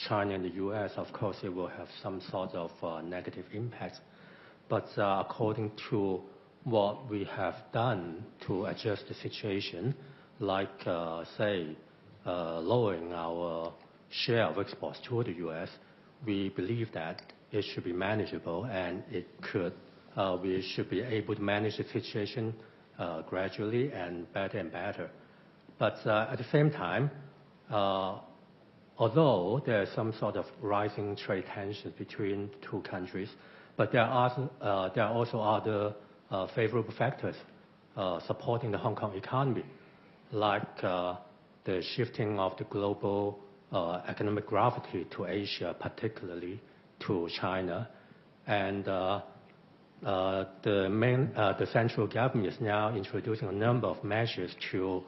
China and the U.S., of course, it will have some sort of negative impact. But according to what we have done to adjust the situation, like, lowering our share of exports to the U.S., we believe that it should be manageable, and we should be able to manage the situation gradually and better. But at the same time, although there is some sort of rising trade tensions between 2 countries, but there are also other favorable factors supporting the Hong Kong economy, like the the shifting of the global economic gravity to Asia, particularly to China. And the central government is now introducing a number of measures to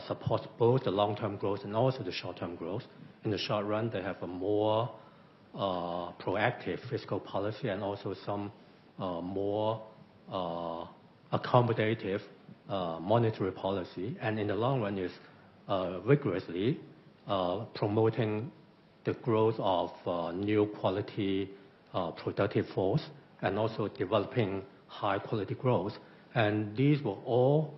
support both the long-term growth and also the short-term growth. In the short run, they have a more proactive fiscal policy and also some more accommodative monetary policy. And in the long run, is vigorously promoting the growth of new quality productive force and also developing high quality growth. And these will all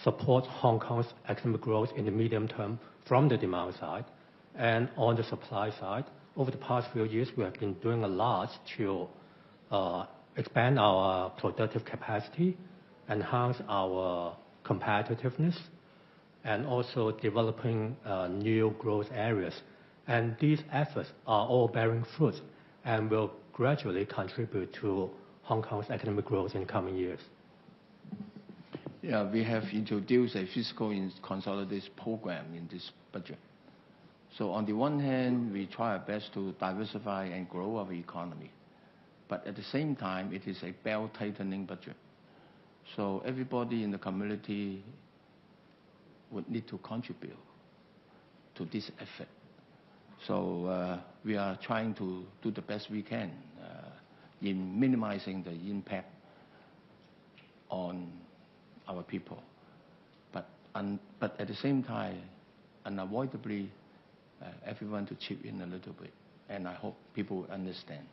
support Hong Kong's economic growth in the medium term from the demand side. And on the supply side, over the past few years, we have been doing a lot to expand our productive capacity, enhance our competitiveness, and also developing new growth areas. And these efforts are all bearing fruit and will gradually contribute to Hong Kong's economic growth in coming years.
Yeah, we have introduced a fiscal consolidation program in this budget. So on the one hand, we try our best to diversify and grow our economy. But at the same time, it is a belt-tightening budget. So everybody in the community would need to contribute to this effort. So we are trying to do the best we can in minimizing the impact on our people. But at the same time, unavoidably, everyone to chip in a little bit. And I hope people understand.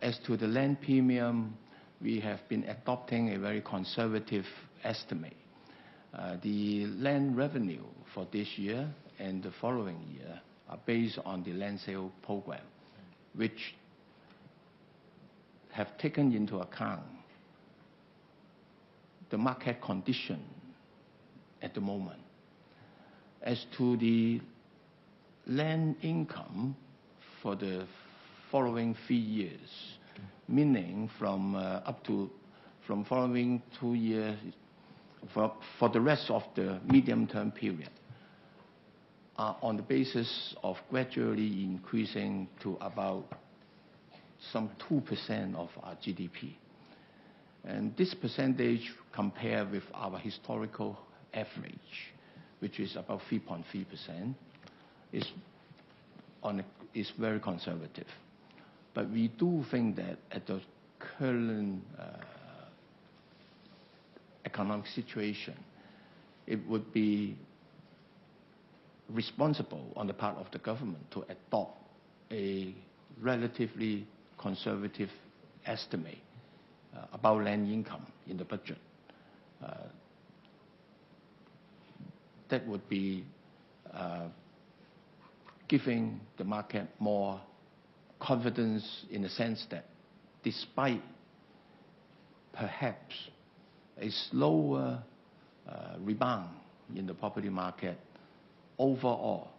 As to the land premium, we have been adopting a very conservative estimate. The land revenue for this year and the following year are based on the land sale program, which have taken into account the market condition at the moment. As to the land income for the following 3 years, meaning from following 2 years, for the rest of the medium-term period, are on the basis of gradually increasing to about some 2% of our GDP. And this percentage compared with our historical average, which is about 3.3%, is very conservative. But we do think that at the current economic situation, it would be responsible on the part of the government to adopt a relatively conservative estimate about land income in the budget. That would be giving the market more confidence in the sense that despite perhaps a slower rebound in the property market, overall,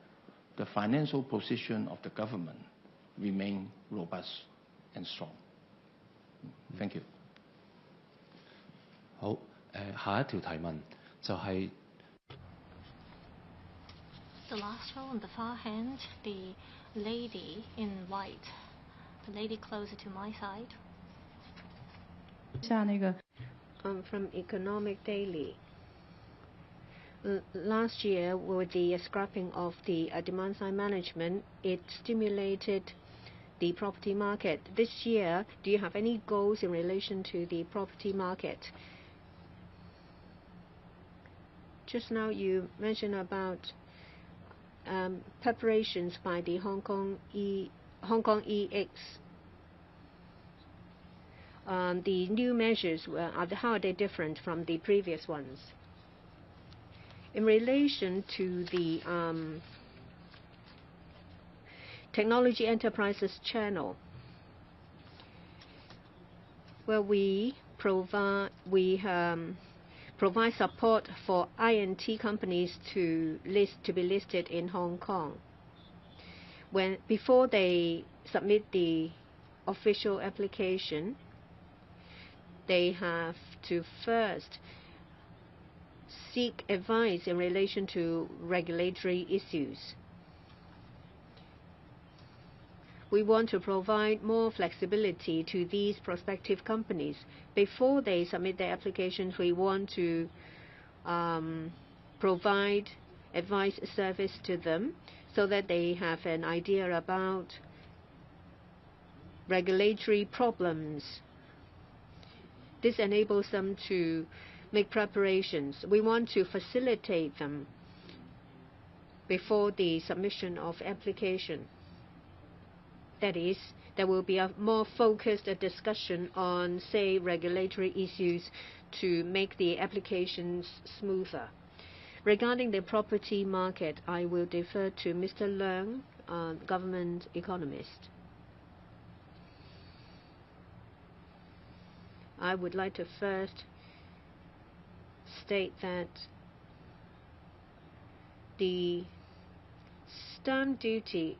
the financial position of the government remain robust and strong. Thank you.
好，下一條提問就係
The last row on the far hand, the lady in white, the lady closer to my side.
From Economic Daily. Last year, with the scrapping of the demand side management, it stimulated the property market. This year, do you have any goals in relation to the property market? Just now you mentioned about preparations by the Hong Kong EX. The new measures, how are they different from the previous ones? In relation to the technology enterprises channel, where we provide support for INT companies to be listed in Hong Kong. Before they submit the official application, they have to first seek advice in relation to regulatory issues. We want to provide more flexibility to these prospective companies. Before they submit their applications, we want to provide advice service to them so that they have an idea about regulatory problems. This enables them to make preparations. We want to facilitate them before the submission of application. That is, there will be a more focused discussion on, say, regulatory issues to make the applications smoother. Regarding the property market, I will defer to Mr. Leung, government economist. I would like to first state that the stamp duty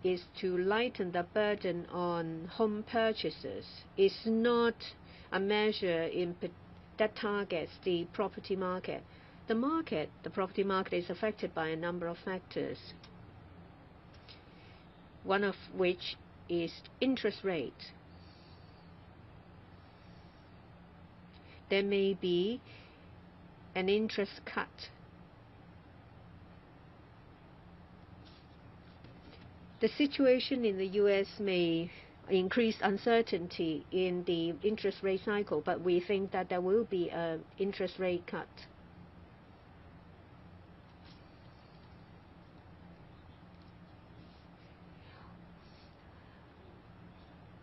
is to lighten the burden on home purchasers. It's not a measure that targets the property market. The property market is affected by a number of factors, one of which is interest rate. There may be an interest cut. The situation in the U.S. may increase uncertainty in the interest rate cycle, but we think that there will be an interest rate cut.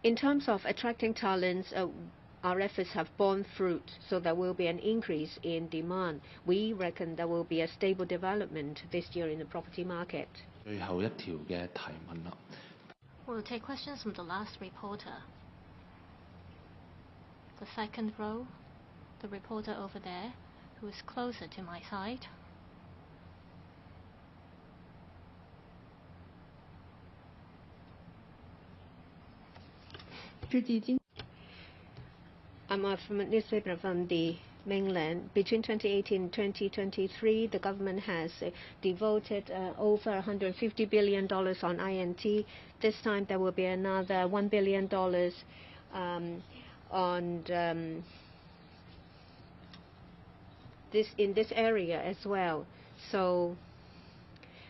In terms of attracting talents, our efforts have borne fruit, so there will be an increase in demand. We reckon there will be a stable development this year in the property market.
We'll take questions from the last reporter. The second row, the reporter over there, who is closer to my side.
I'm from a newspaper from the mainland. Between 2018 and 2023, the government has devoted over $150 billion on INT. This time there will be another $1 billion on in this area as well. So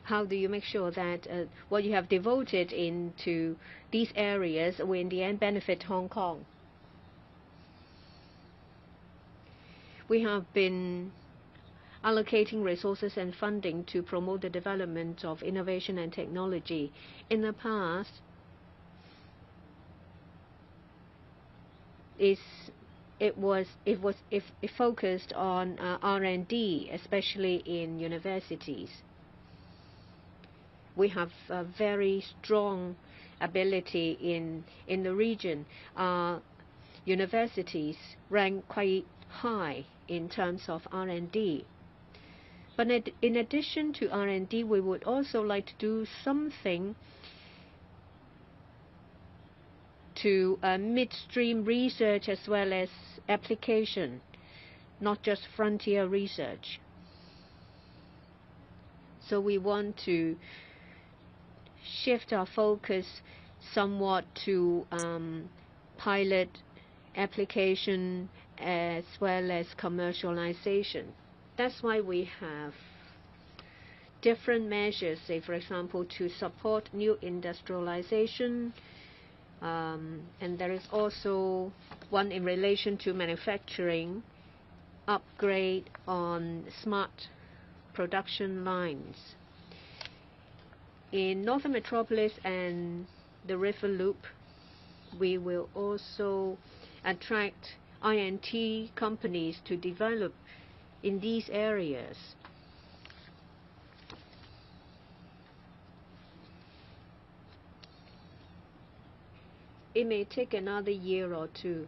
how do you make sure that what you have devoted into these areas will in the end benefit Hong Kong? We have been allocating resources and funding to promote the development of innovation and technology. In the past, it focused on R&D, especially in universities. We have a very strong ability in the region. Universities rank quite high in terms of R&D. But in addition to R&D, we would also like to do something to midstream research as well as application, not just frontier research. So we want to shift our focus somewhat to pilot application as well as commercialization. That's why we have different measures, say for example, to support new industrialization, and there is also one in relation to manufacturing, upgrade on smart production lines. In Northern Metropolis and the River Loop, we will also attract INT companies to develop in these areas. It may take another year or two.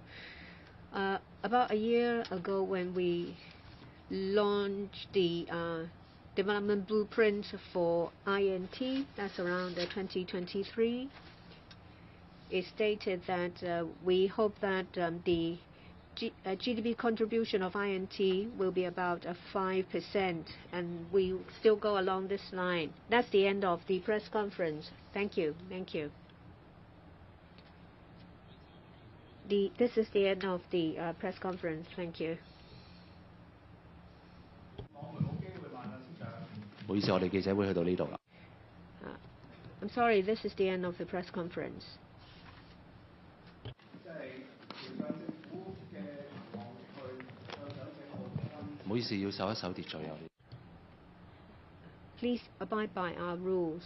About a year ago, when we launched the development blueprint for INT, that's around 2023, it stated that we hope that the GDP contribution of INT will be about 5%, and we still go along this line. That's the end of the press conference. Thank you. Thank you. This is the end of the press conference. Thank you.
唔好意思，我哋記者會去到呢度啦。
I'm sorry, this is the end of the press conference. Please abide by our rules.